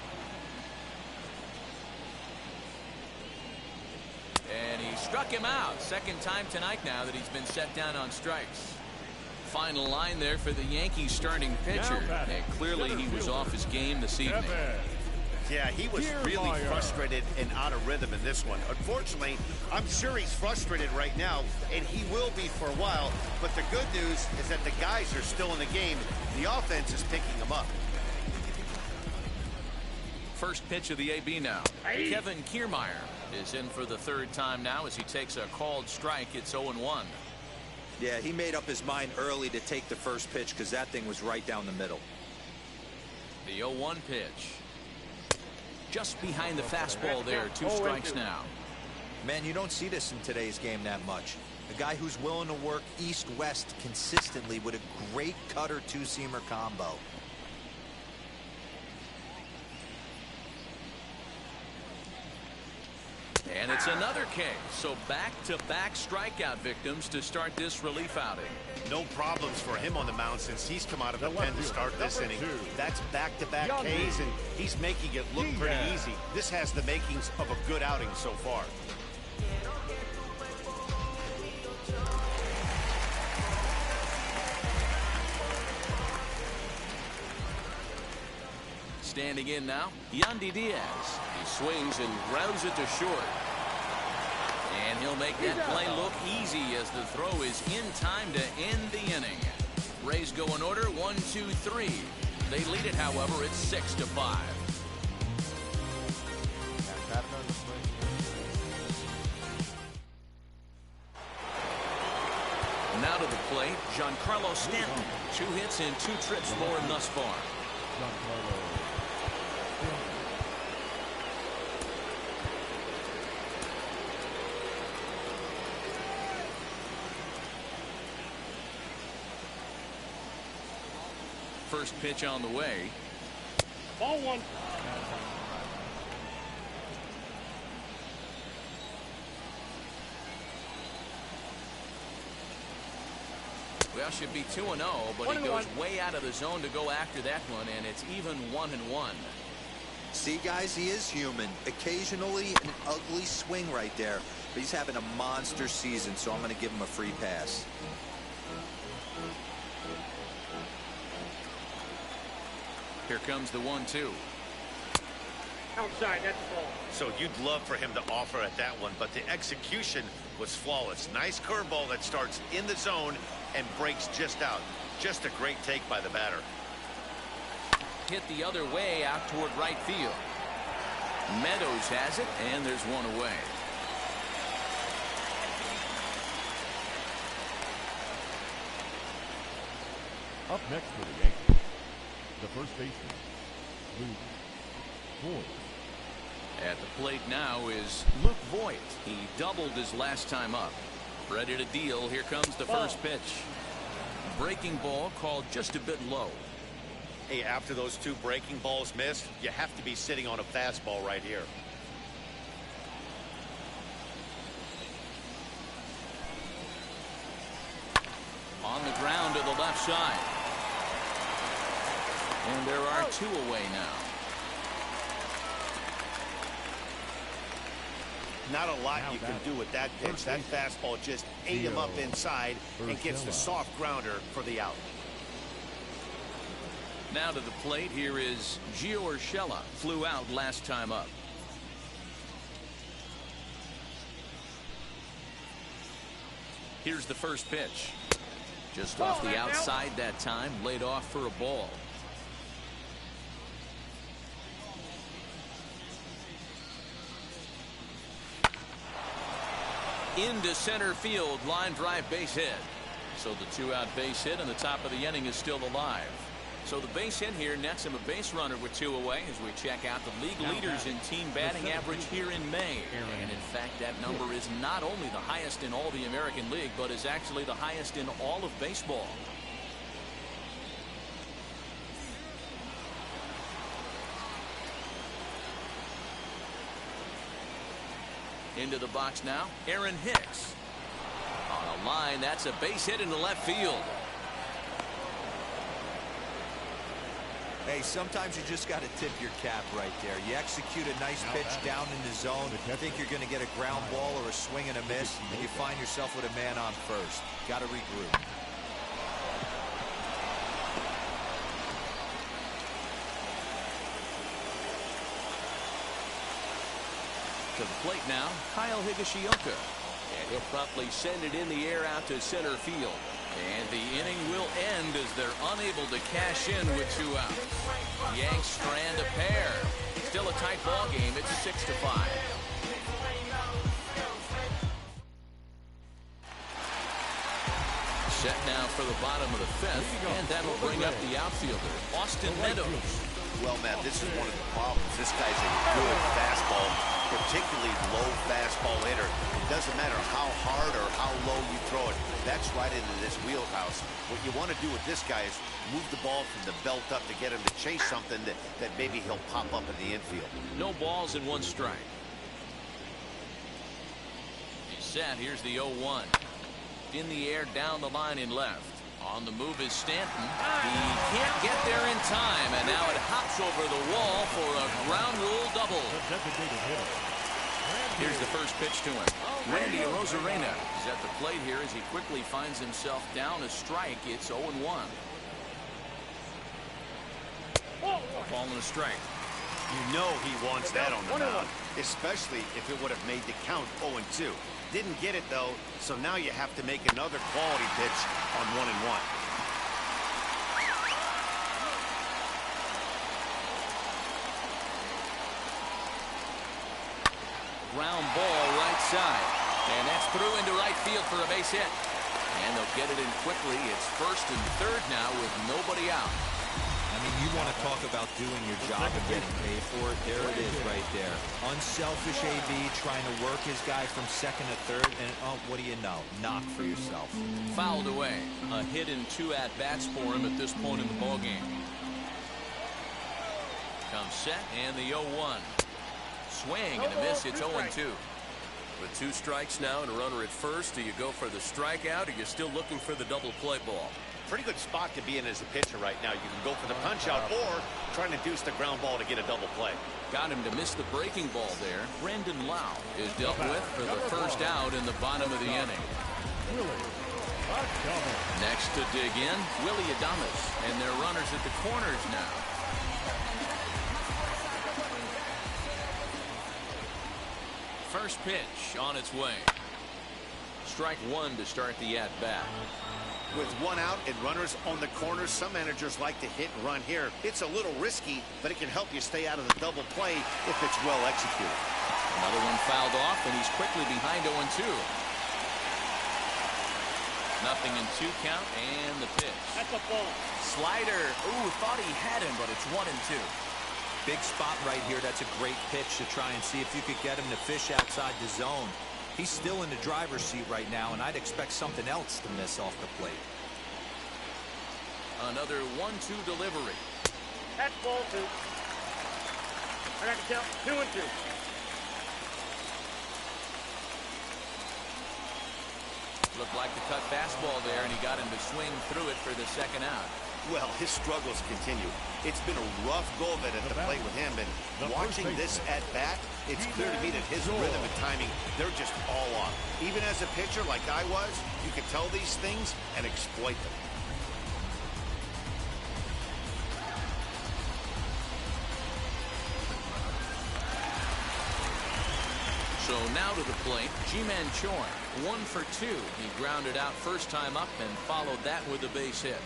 And he struck him out. Second time tonight now that he's been set down on strikes. Final line there for the Yankees starting pitcher. And clearly he was off his game this evening. Yeah, he was really frustrated and out of rhythm in this one. Unfortunately, I'm sure he's frustrated right now, and he will be for a while. But the good news is that the guys are still in the game. The offense is picking them up. First pitch of the AB now. Kevin Kiermaier is in for the 3rd time now as he takes a called strike. It's 0-1. Yeah, he made up his mind early to take the first pitch because that thing was right down the middle. The 0-1 pitch. Just behind the fastball there. 2 strikes now. Man, you don't see this in today's game that much. A guy who's willing to work east-west consistently with a great cutter 2-seamer combo. And it's another K. So back-to-back strikeout victims to start this relief outing. No problems for him on the mound since he's come out of the pen to start this inning. That's back-to-back Ks, and he's making it look pretty easy. This has the makings of a good outing so far. Standing in now, Yandy Diaz. He swings and grounds it to short. And he'll make that play look easy as the throw is in time to end the inning. Rays go in order, 1, 2, 3. They lead it, however, it's 6-5. Now to the plate, Giancarlo Stanton. 2 hits and 2 trips for him thus far. First pitch on the way. Ball 1. Well, should be 2-0, but he goes way out of the zone to go after that one, and it's even 1-1. See, guys, he is human. Occasionally an ugly swing right there, but he's having a monster season, so I'm going to give him a free pass. Here comes the 1-2. Outside, that's the ball. So you'd love for him to offer at that one, but the execution was flawless. Nice curveball that starts in the zone and breaks just out. Just a great take by the batter. Hit the other way out toward right field. Meadows has it, and there's one away. Up next for the Yankees, the first baseman, Voit. At the plate now is Luke Voit. He doubled his last time up. Ready to deal. Here comes the first pitch. Breaking ball called just a bit low. Hey, after those 2 breaking balls missed, you have to be sitting on a fastball right here. On the ground to the left side. And there are 2 away now. Not a lot you can do with that pitch. That fastball just ate him up inside and gets the soft grounder for the out. Now to the plate, here is Gio Urshela. Flew out last time up. Here's the first pitch. Just off the outside that time, laid off for a ball. Into center field, line drive, base hit. So the 2-out base hit, and the top of the inning is still alive. So the base hit here nets him a base runner with 2 away as we check out the league leaders in team batting average here in May. And in fact, that number is not only the highest in all the American League, but is actually the highest in all of baseball. Into the box now, Aaron Hicks. On a line, that's a base hit into left field. Hey, sometimes you just got to tip your cap right there. You execute a nice pitch down in the zone, think you're going to get a ground ball or a swing and a miss, and you find yourself with a man on first. Got to regroup. To the plate now, Kyle Higashioka. And he'll promptly send it in the air out to center field. And the inning will end as they're unable to cash in with 2 outs. Yanks strand a pair. Still a tight ball game. It's 6-5. Set now for the bottom of the 5th, and that'll bring up the outfielder, Austin Meadows. Well, Matt, this is one of the problems. This guy's a good fastball, particularly low fastball hitter. It doesn't matter how hard or how low you throw it. That's right into this wheelhouse. What you want to do with this guy is move the ball from the belt up to get him to chase something that maybe he'll pop up in the infield. No balls and 1 strike. set. Here's the 0-1. In the air, down the line in left. On the move is Stanton. He can't get there in time, and now it hops over the wall for a ground rule double. Here's the first pitch to him. Randy Arozarena is at the plate here as he quickly finds himself down a strike. It's 0-1. Ball and a strike. You know he wants that on the mound, especially if it would have made the count 0-2. Didn't get it, though, so now you have to make another quality pitch on 1-1. Ground ball right side. And that's through into right field for a base hit. And they'll get it in quickly. It's first and third now with nobody out. I mean, you want to talk about doing your job and getting paid for it. There it is right there. Unselfish AB trying to work his guy from second to third. And, oh, what do you know? Knock for yourself. Fouled away. A hit and 2 at-bats for him at this point in the ballgame. Comes set and the 0-1. Swing and a miss. It's 0-2. With 2 strikes now and a runner at first, do you go for the strikeout or you're still looking for the double play ball? Pretty good spot to be in as a pitcher right now. You can go for the punch out or trying to deuce the ground ball to get a double play. Got him to miss the breaking ball there. Brendan Lau is dealt with for the first out in the bottom of the inning. Next to dig in, Willie Adames, and their runners at the corners now. First pitch on its way. Strike 1 to start the at-bat. With 1 out and runners on the corners, some managers like to hit and run here. It's a little risky, but it can help you stay out of the double play if it's well executed. Another one fouled off, and he's quickly behind 0-2. Nothing in 2 count, and the pitch. That's a ball. Slider. Ooh, thought he had him, but it's 1-2. Big spot right here. That's a great pitch to try and see if you could get him to fish outside the zone. He's still in the driver's seat right now, and I'd expect something else to miss off the plate. Another 1-2 delivery. That's ball 2. I got to count 2-2. Looked like the cut fastball there, and he got him to swing through it for the second out. Well, his struggles continue. It's been a rough go of it at the plate with him, and watching this at bat, it's clear to me that his rhythm and timing, they're just all off. Even as a pitcher like I was, you can tell these things and exploit them. So now to the plate, Ji-Man Choi, 1 for 2. He grounded out first time up and followed that with a base hit.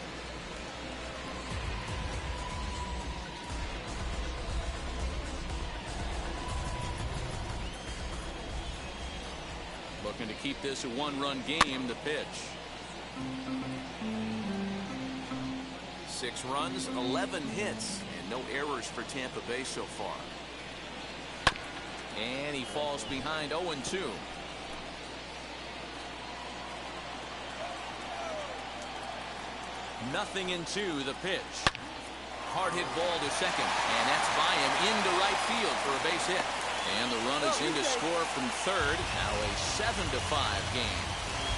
Looking to keep this a 1-run game. The pitch. 6 runs, 11 hits, and no errors for Tampa Bay so far. And he falls behind 0-2. Nothing in 2. The pitch. Hard hit ball to second, and that's by him into right field for a base hit. And the run is in to score from third. Now a 7-5 game.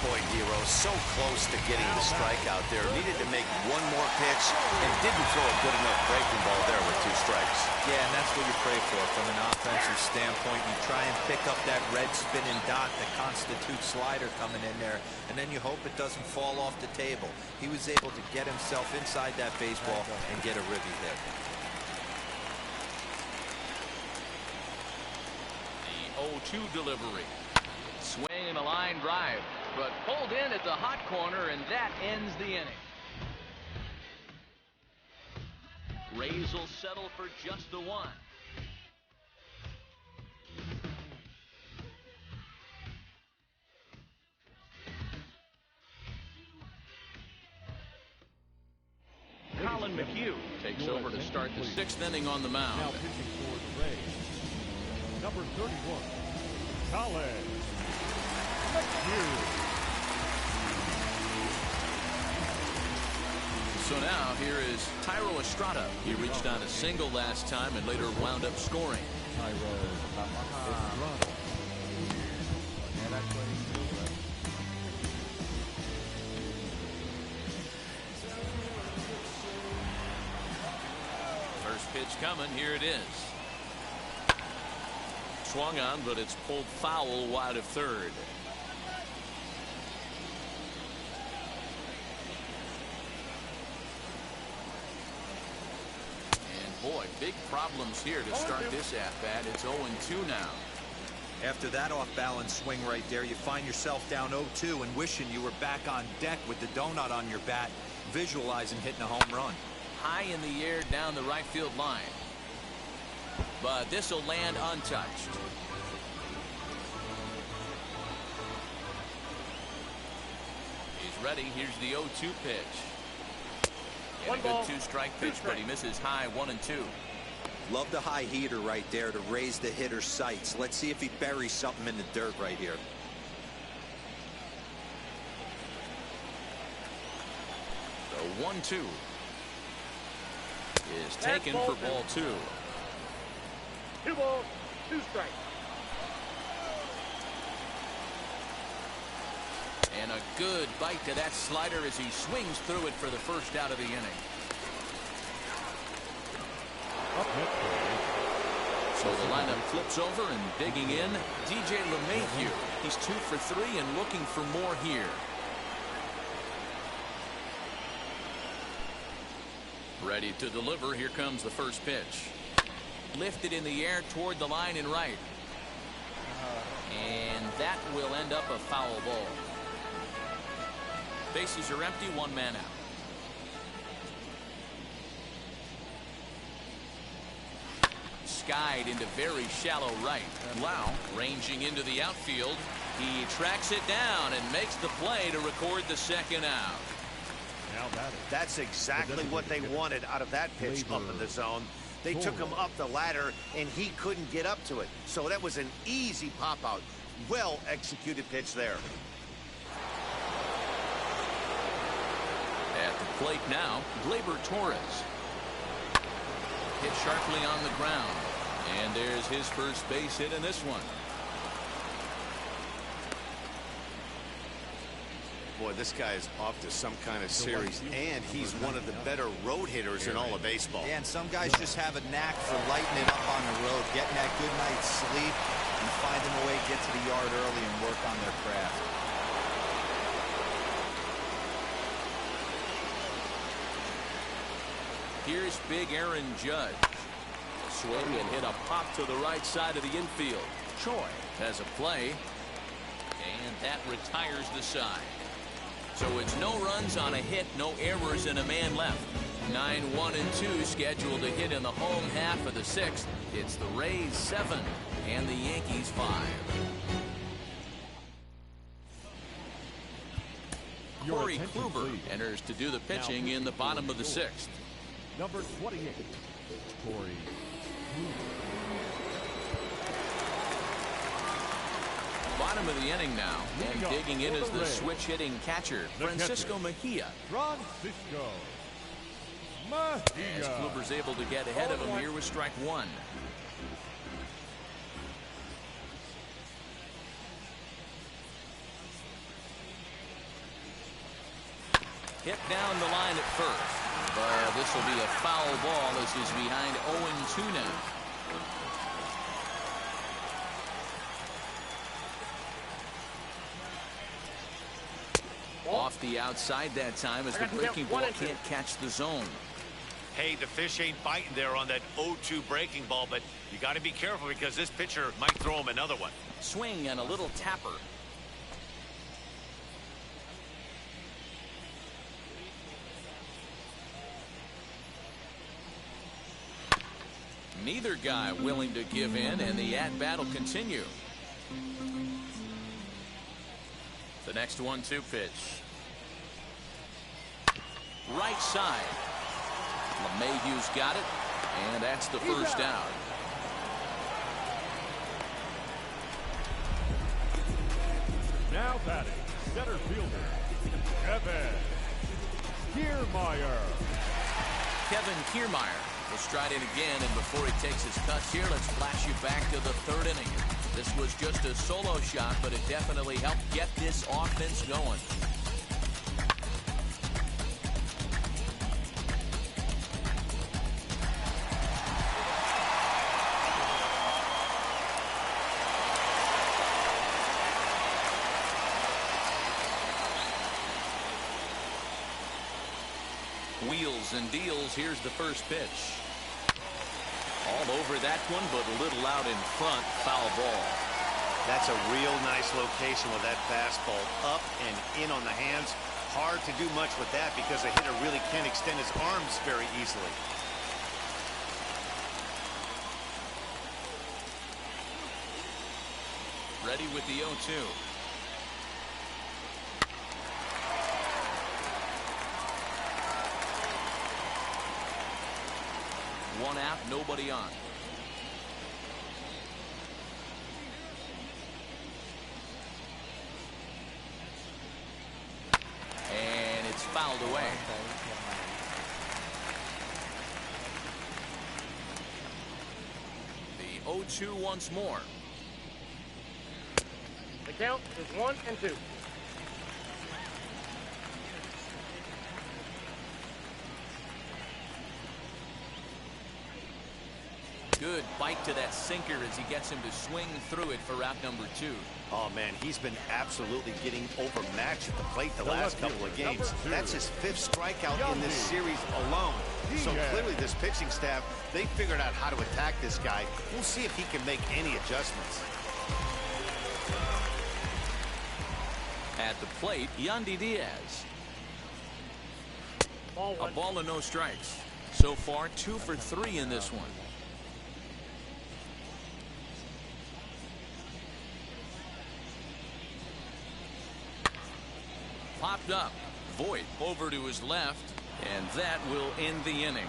Boy, Hero, so close to getting the strikeout there. Needed to make one more pitch and didn't throw a good enough breaking ball there with 2 strikes. Yeah, and that's what you pray for from an offensive standpoint. You try and pick up that red spinning dot that constitutes slider coming in there, and then you hope it doesn't fall off the table. He was able to get himself inside that baseball and get a ribby hit. 0-2 delivery. Swing and a line drive, but pulled in at the hot corner, and that ends the inning. Rays will settle for just the 1. Colin McHugh takes over to start the 6th inning on the mound. Now pitching for the Rays, number 31, Colin McHugh. So now here is Tyro Estrada. He reached on a single last time and later wound up scoring. Tyro Estrada. First pitch coming. Here it is. Swung on, but it's pulled foul wide of third. And boy, big problems here to start this at-bat. It's 0-2 now. After that off-balance swing right there, you find yourself down 0-2 and wishing you were back on deck with the donut on your bat, visualizing hitting a home run. High in the air down the right field line. But this will land untouched. He's ready. Here's the 0-2 pitch. And a good two-strike pitch, but he misses high 1-2. Love the high heater right there to raise the hitter's sights. Let's see if he buries something in the dirt right here. The 1-2 is taken for ball 2. 2 balls, 2 strikes. And a good bite to that slider as he swings through it for the first out of the inning. So the lineup flips over and digging in, DJ LeMahieu. He's 2 for 3 and looking for more here. Ready to deliver. Here comes the first pitch. Lifted in the air toward the line and right. And that will end up a foul ball. Bases are empty, 1 man out. Skied into very shallow right. And Lau ranging into the outfield. He tracks it down and makes the play to record the second out. That's exactly what they wanted out of that pitch up in the zone. They took him up the ladder, and he couldn't get up to it. So that was an easy pop-out. Well-executed pitch there. At the plate now, Gleyber Torres. Hit sharply on the ground. And there's his first base hit in this one. Boy, this guy is off to some kind of series, and he's one of the better road hitters in all of baseball. Yeah, and some guys just have a knack for lighting it up on the road, getting that good night's sleep, and finding a way to get to the yard early and work on their craft. Here's big Aaron Judge. Swing and hit a pop to the right side of the infield. Choi has a play, and that retires the side. So it's no runs on a hit, no errors, and a man left. 9-1-2 scheduled to hit in the home half of the 6th. It's the Rays 7 and the Yankees 5. Corey Kluber enters to do the pitching in the bottom of the 6th. Number 28, Corey Kluber. Bottom of the inning now, and digging in is the switch-hitting catcher, Francisco Mejia. Francisco As Kluber's able to get ahead of him here with strike 1. Hit down the line at first, but this will be a foul ball as he's behind 0-2 now. Off the outside that time as the breaking ball can't catch the zone. Hey, the fish ain't biting there on that 0-2 breaking ball, but you got to be careful because this pitcher might throw him another one. Swing and a little tapper. Neither guy willing to give in, and the at-bat will continue. The next 1-2 pitch. Right side. LeMahieu's got it, and that's the first out. Now batting, center fielder, Kevin Kiermaier. Kevin Kiermaier will stride in again, and before he takes his cuts here, let's flash you back to the 3rd inning. This was just a solo shot, but it definitely helped get this offense going. wheels and deals. Here's the first pitch. All over that one, but a little out in front. Foul ball. That's a real nice location with that fastball. Up and in on the hands. Hard to do much with that because a hitter really can extend his arms very easily. Ready with the 0-2. One out, nobody on. And it's fouled away. The 0-2 once more. The count is 1-2. Good bite to that sinker as he gets him to swing through it for out number 2. Oh, man, he's been absolutely getting overmatched at the plate the last couple of games. That's his 5th strikeout in this series alone. So clearly this pitching staff, they figured out how to attack this guy. We'll see if he can make any adjustments. At the plate, Yandy Diaz. A ball and no strikes. So far, 2 for 3 in this one. Popped up. Voit over to his left, and that will end the inning.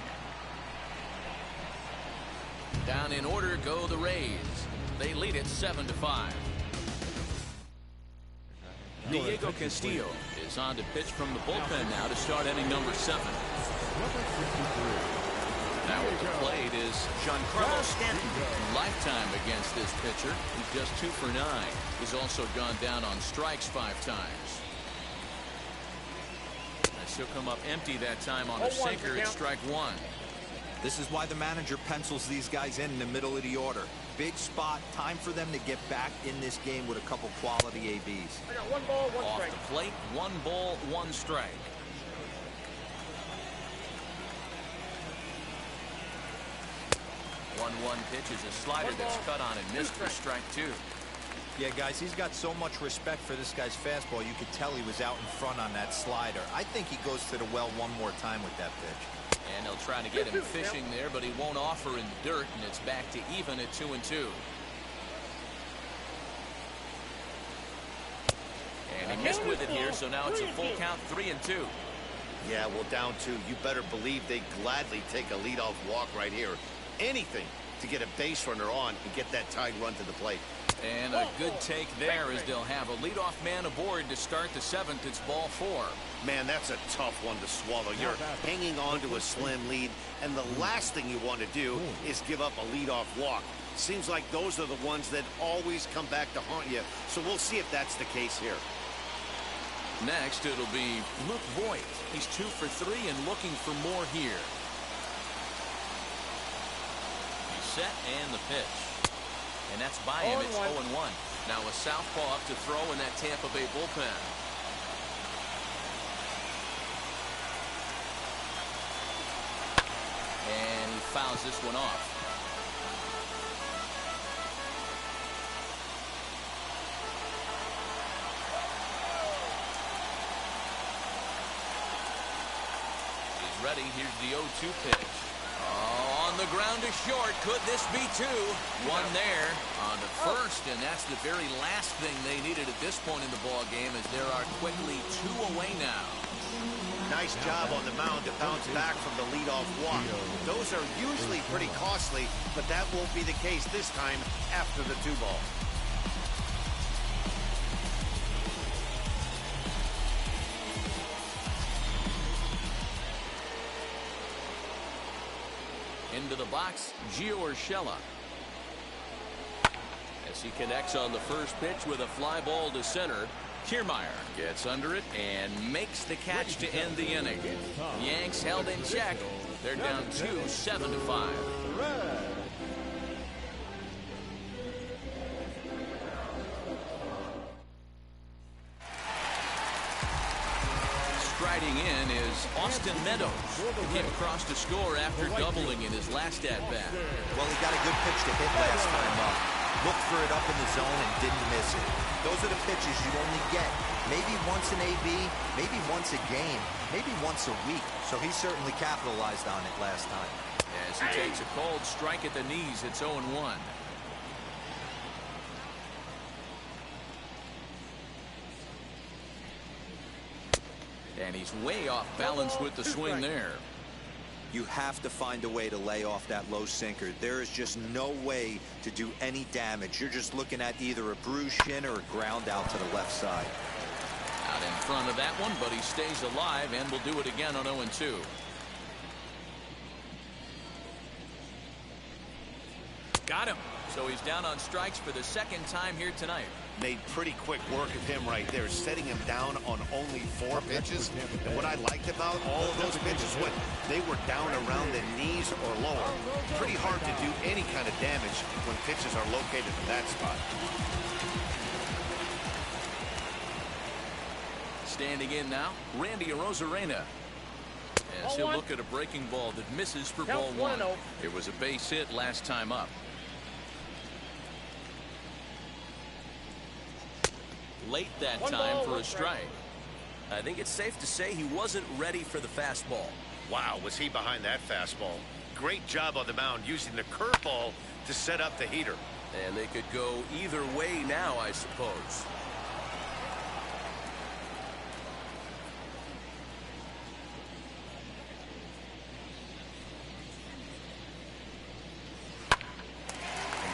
Down in order go the Rays. They lead it 7-5. Diego Castillo is on to pitch from the bullpen now to start inning number 7. Now at the plate is Giancarlo Stanton. Lifetime against this pitcher. He's just 2 for 9. He's also gone down on strikes 5 times. He'll come up empty that time on a sinker at strike 1. This is why the manager pencils these guys in the middle of the order. Big spot. Time for them to get back in this game with a couple quality ABs. I got 1 ball, 1 strike. Off the plate, 1 ball, 1 strike. One pitch is a slider that's cut on and missed for strike 2. Yeah, guys, he's got so much respect for this guy's fastball. You could tell he was out in front on that slider. I think he goes to the well one more time with that pitch. And they'll try to get him fishing there, but he won't offer in the dirt, and it's back to even at 2-2. And he missed with it here, so now it's a full count, 3-2. Yeah, well, down 2. You better believe they gladly take a leadoff walk right here. Anything to get a base runner on and get that tied run to the plate. And a good take there as they'll have a leadoff man aboard to start the 7th. It's ball 4. Man, that's a tough one to swallow. You're hanging on to a slim lead, and the last thing you want to do is give up a leadoff walk. Seems like those are the ones that always come back to haunt you, so we'll see if that's the case here. Next, it'll be Luke Voit. He's 2 for 3 and looking for more here. He's set and the pitch. And that's by him. It's 0-1. Now a southpaw up to throw in that Tampa Bay bullpen. And he fouls this one off. He's ready. Here's the 0-2 pitch. On the ground to short. Could this be 2? 1 there on the first, and that's the very last thing they needed at this point in the ball game, as there are quickly 2 away now. Nice job on the mound to bounce back from the leadoff walk. Those are usually pretty costly, but that won't be the case this time after the 2 ball. Into the box, Gio Urshela. As he connects on the first pitch with a fly ball to center, Kiermaier gets under it and makes the catch to end the inning. The Yanks held in check. They're down 2, 7-5. Striding in is Austin Meadows, who came across to score after doubling in his last at-bat. Well, he got a good pitch to hit last time up. Looked for it up in the zone and didn't miss it. Those are the pitches you only get maybe once an AB, maybe once a game, maybe once a week. So he certainly capitalized on it last time. As he takes a cold strike at the knees, it's 0-1. And he's way off balance with the swing there. You have to find a way to lay off that low sinker. There is just no way to do any damage. You're just looking at either a bruised shin or a ground out to the left side. Out in front of that one, but he stays alive and will do it again on 0-2. Got him. So he's down on strikes for the second time here tonight. Made pretty quick work of him right there, setting him down on only 4 pitches. And what I liked about all of those pitches, when they were down around the knees or lower, pretty hard to do any kind of damage when pitches are located in that spot. Standing in now, Randy Arozarena. As he'll look at a breaking ball that misses for ball 1. It was a base hit last time up. Late that time for a strike. I think it's safe to say he wasn't ready for the fastball. Wow, was he behind that fastball. Great job on the mound using the curveball to set up the heater. And they could go either way now, I suppose.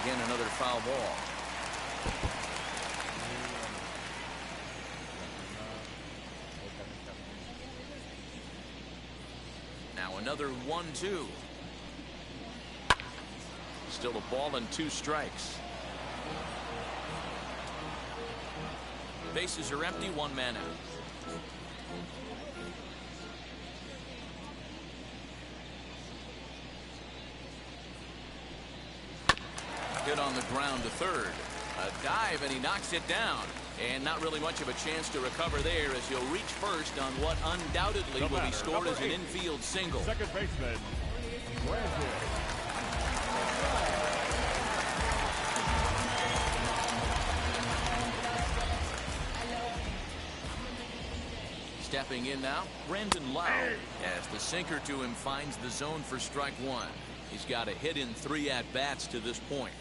Again, another foul ball. Now another 1-2. Still a ball and 2 strikes. Bases are empty, 1 man out. Hit on the ground to third. A dive, and he knocks it down. And not really much of a chance to recover there, as he'll reach first on what undoubtedly will be scored as an infield single. Second baseman, Gracias. Stepping in now, Brandon Lau, as the sinker to him finds the zone for strike 1. He's got a hit in 3 at-bats to this point.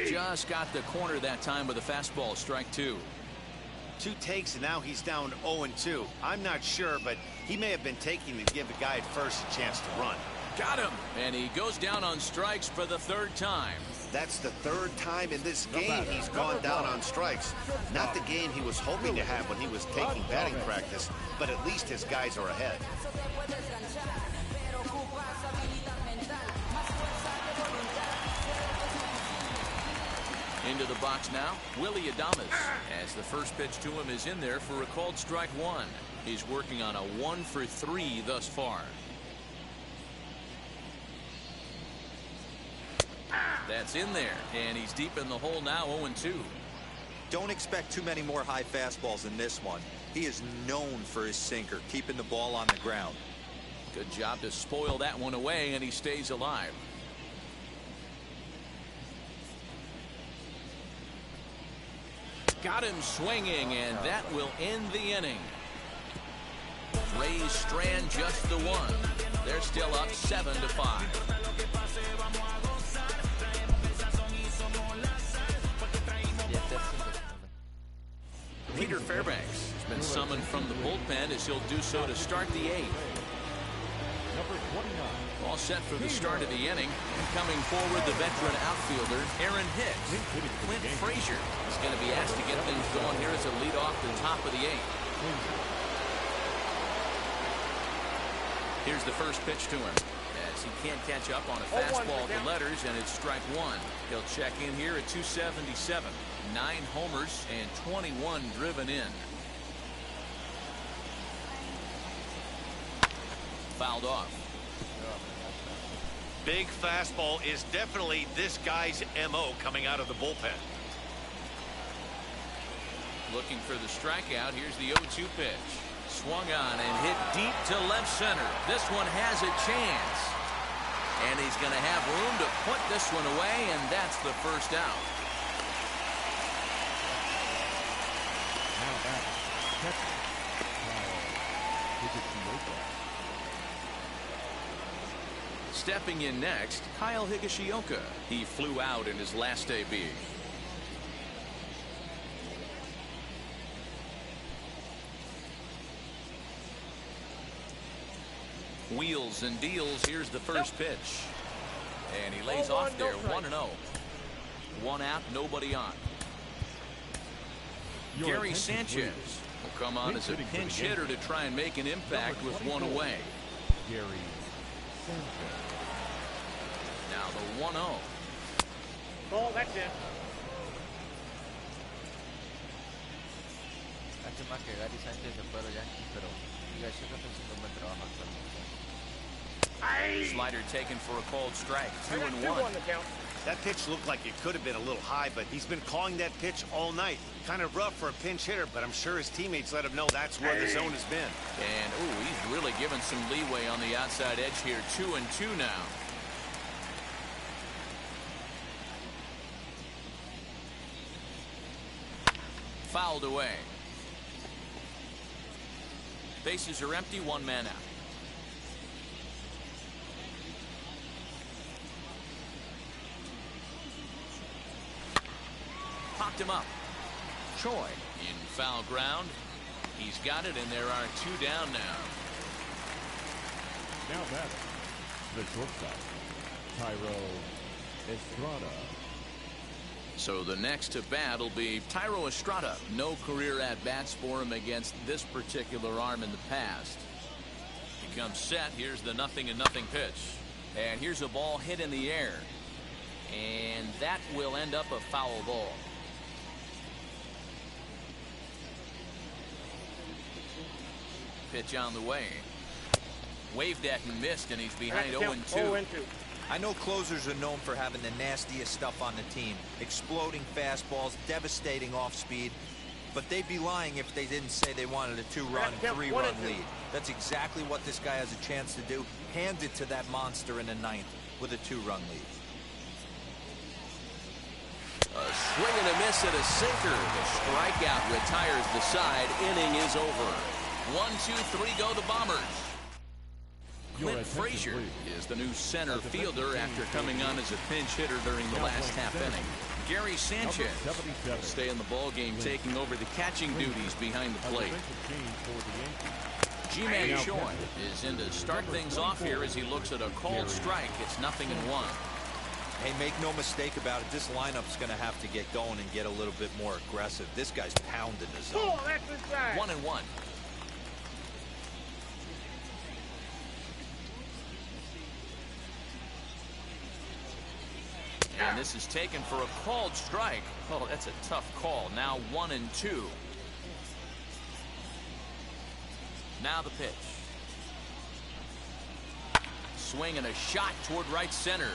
Just got the corner that time with a fastball, strike 2. 2 takes, and now he's down 0-2. I'm not sure, but he may have been taking to give the guy at first a chance to run. Got him, and he goes down on strikes for the 3rd time. That's the 3rd time in this game he's gone down on strikes. Not the game he was hoping to have when he was taking batting practice, but at least his guys are ahead. Into the box now, Willie Adames, as the first pitch to him is in there for a called strike 1. He's working on a 1 for 3 thus far. That's in there, and he's deep in the hole now, 0-2. Don't expect too many more high fastballs in this one. He is known for his sinker, keeping the ball on the ground. Good job to spoil that one away, and he stays alive. Got him swinging, and that will end the inning. Rays strand just the 1. They're still up 7-5. Peter Fairbanks has been summoned from the bullpen, as he'll do so to start the 8th. Number 29. All set for the start of the inning. And coming forward, the veteran outfielder, Aaron Hicks. Clint Frazier is going to be asked to get things going here as a lead off the top of the 8th. Here's the first pitch to him, as he can't catch up on a fastball to letters, and it's strike 1. He'll check in here at 277. 9 homers and 21 driven in. Fouled off. Big fastball is definitely this guy's MO coming out of the bullpen. Looking for the strikeout. Here's the 0-2 pitch. Swung on and hit deep to left center. This one has a chance. And he's going to have room to put this one away, and that's the first out. Now back, catcher, Higashioka. Stepping in next, Kyle Higashioka. He flew out in his last AB. Wheels and deals. Here's the first pitch. And he lays off there, 1-0. One out, nobody on. Gary Sanchez will come on as a pinch hitter to try and make an impact with one away. Gary Sanchez. Now the 1-0. Ball, that's it. Lástima que Gary Sánchez se fue a los Yankees, pero García está haciendo un buen trabajo actualmente. Slider taken for a called strike. 2-1. That pitch looked like it could have been a little high, but he's been calling that pitch all night. Kind of rough for a pinch hitter, but I'm sure his teammates let him know that's where the zone has been. And he's really given some leeway on the outside edge here. 2-2 now. Fouled away. Bases are empty, one man out. Popped him up. Choi in foul ground. He's got it, and there are two down now. Now batting, the shortstop, Tyro Estrada. So the next to bat will be Tyro Estrada. No career at-bats for him against this particular arm in the past. He comes set. Here's the 0-0 pitch. And here's a ball hit in the air. And that will end up a foul ball. Pitch on the way. Waved at and missed, and he's behind 0-2. I know closers are known for having the nastiest stuff on the team. Exploding fastballs, devastating off speed. But they'd be lying if they didn't say they wanted a 2-run, 3-run lead. That's exactly what this guy has a chance to do. Hand it to that monster in the ninth with a 2-run lead. A swing and a miss at a sinker. The strikeout retires the side. Inning is over. 1-2-3 go the Bombers. Clint Frazier is the new center fielder after coming on as a pinch hitter during the last half inning. Gary Sanchez will stay in the ballgame, taking over the catching duties behind the plate. Ji-Man Choi is in to start things off here as he looks at a called strike. It's 0-1. Hey, make no mistake about it. This lineup's going to have to get going and get a little bit more aggressive. This guy's pounding the zone. 1-1. And this is taken for a called strike. Oh, that's a tough call. Now 1-2. Now the pitch. Swing and a shot toward right center.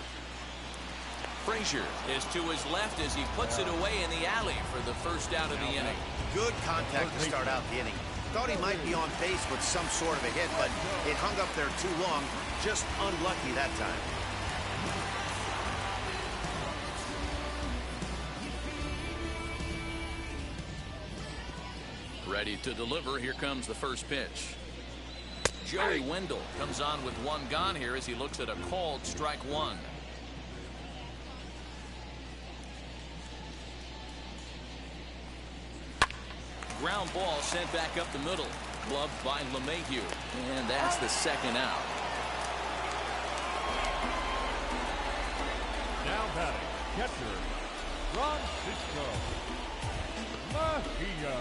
Frazier is to his left as he puts it away in the alley for the first out of the inning. Good contact to start out the inning. Thought he might be on base with some sort of a hit, but it hung up there too long. Just unlucky that time. Ready to deliver. Here comes the first pitch. Joey Wendell comes on with one gone here as he looks at a called strike one. Ground ball sent back up the middle. Gloved by LeMahieu. And that's the second out. Now batting, catcher, Francisco Mejia.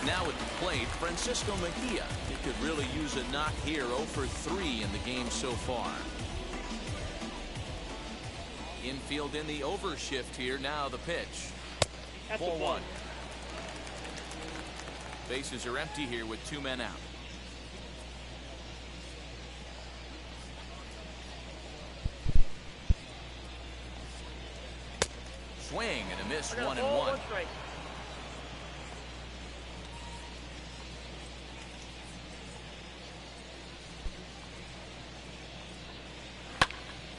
Now at the plate, Francisco Mejia. He could really use a knock here. 0 for 3 in the game so far. Infield in the overshift here. Now the pitch. 4-1. Bases are empty here with two men out. Swing and a miss. 1-1.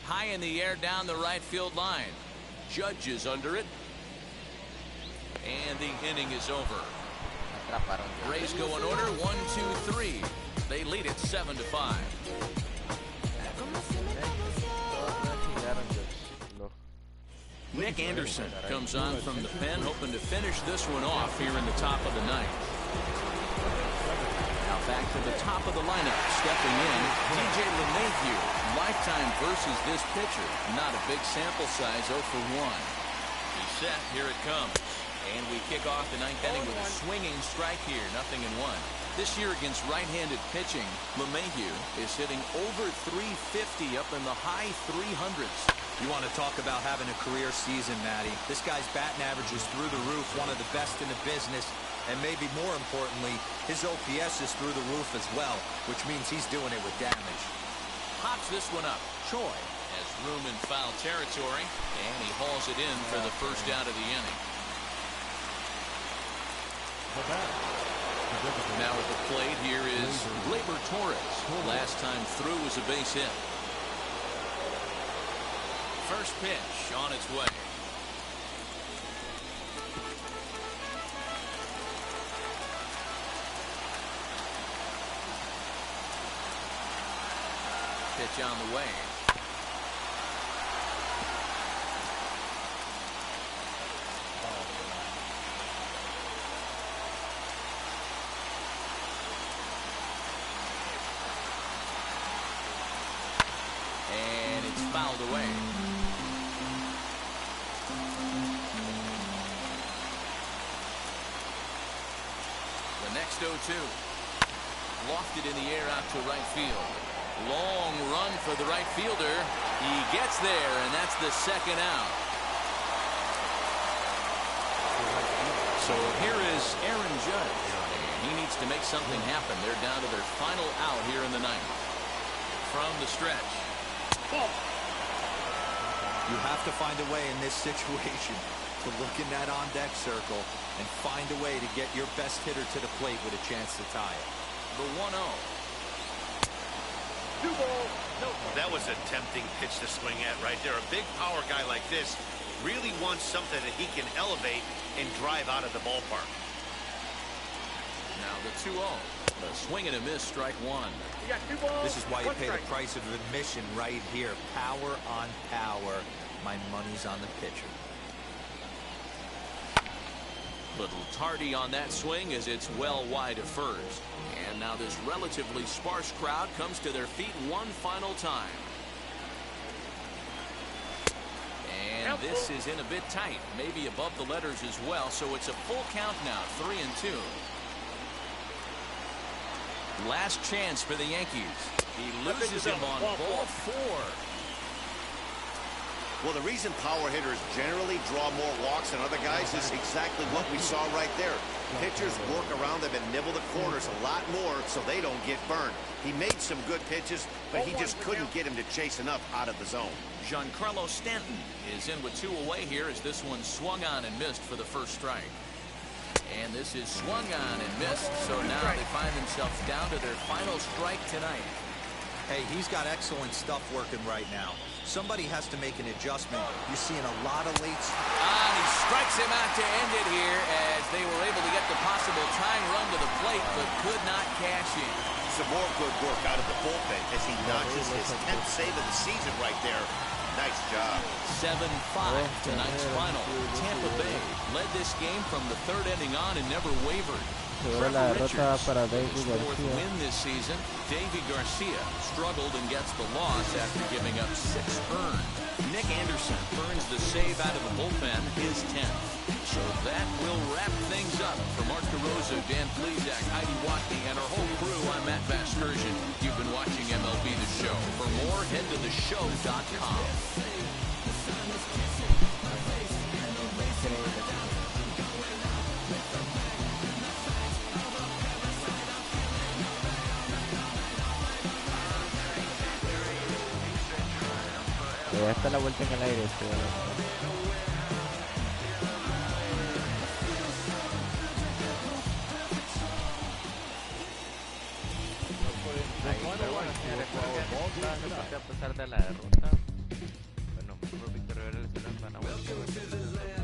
High in the air down the right field line. Judge is under it. And the inning is over. Rays go in order, 1, 2, 3. They lead it 7-5. Nick Anderson comes on from the pen, hoping to finish this one off here in the top of the ninth. Now back to the top of the lineup, stepping in, DJ LeMahieu. Lifetime versus this pitcher. Not a big sample size, 0 for 1. He's set, here it comes. And we kick off the ninth inning with a swinging strike here, 0-1. This year against right-handed pitching, LeMahieu is hitting over 350 up in the high 300s. You want to talk about having a career season, Matty. This guy's batting average is through the roof, one of the best in the business. And maybe more importantly, his OPS is through the roof as well, which means he's doing it with damage. Pops this one up. Choi has room in foul territory, and he hauls it in for the first out of the inning. Now at the plate, here is Gleyber Torres. Last time through was a base hit. First pitch on its way. Pitch on the way. And it's fouled away. Next 0-2. Lofted in the air out to right field. Long run for the right fielder. He gets there, and that's the second out. So here is Aaron Judge. He needs to make something happen. They're down to their final out here in the ninth. From the stretch. You have to find a way in this situation to look in that on-deck circle and find a way to get your best hitter to the plate with a chance to tie it. The 1-0. That was a tempting pitch to swing at right there. A big power guy like this really wants something that he can elevate and drive out of the ballpark. Now the 2-0. A swing and a miss, strike one. This is why you pay the price of admission right here. Power on power. My money's on the pitcher. Little tardy on that swing as it's well wide of first. And now this relatively sparse crowd comes to their feet one final time. And this is in a bit tight, maybe above the letters as well, so it's a full count now, 3-2. Last chance for the Yankees. He loses him on ball 4. Well, the reason power hitters generally draw more walks than other guys is exactly what we saw right there. Pitchers work around them and nibble the corners a lot more so they don't get burned. He made some good pitches, but he just couldn't get him to chase enough out of the zone. Giancarlo Stanton is in with 2 away here as this one swung on and missed for the first strike. And this is swung on and missed, so now they find themselves down to their final strike tonight. Hey, he's got excellent stuff working right now. Somebody has to make an adjustment. You're seeing a lot of lates. He strikes him out to end it here as they were able to get the possible tying run to the plate, but could not cash in. Some more good work out of the bullpen as he notches his 10th save of the season right there. Nice job. 7-5 tonight's final. Tampa Bay led this game from the 3rd inning on and never wavered. Trevor Richards, his 4th win this season. Davey Garcia struggled and gets the loss after giving up 6 earned. Nick Anderson earns the save out of the bullpen, his 10th. So that will wrap things up. For Mark DeRosa, Dan Plesac, Heidi Watney, and our whole crew, I'm Matt Vasgersian. You've been watching MLB The Show. For more, head to theshow.com. Ya está la vuelta en el aire. Pero bueno, señores, creo que a pesar de la derrota, Víctor Rivera lesionado, ganamos.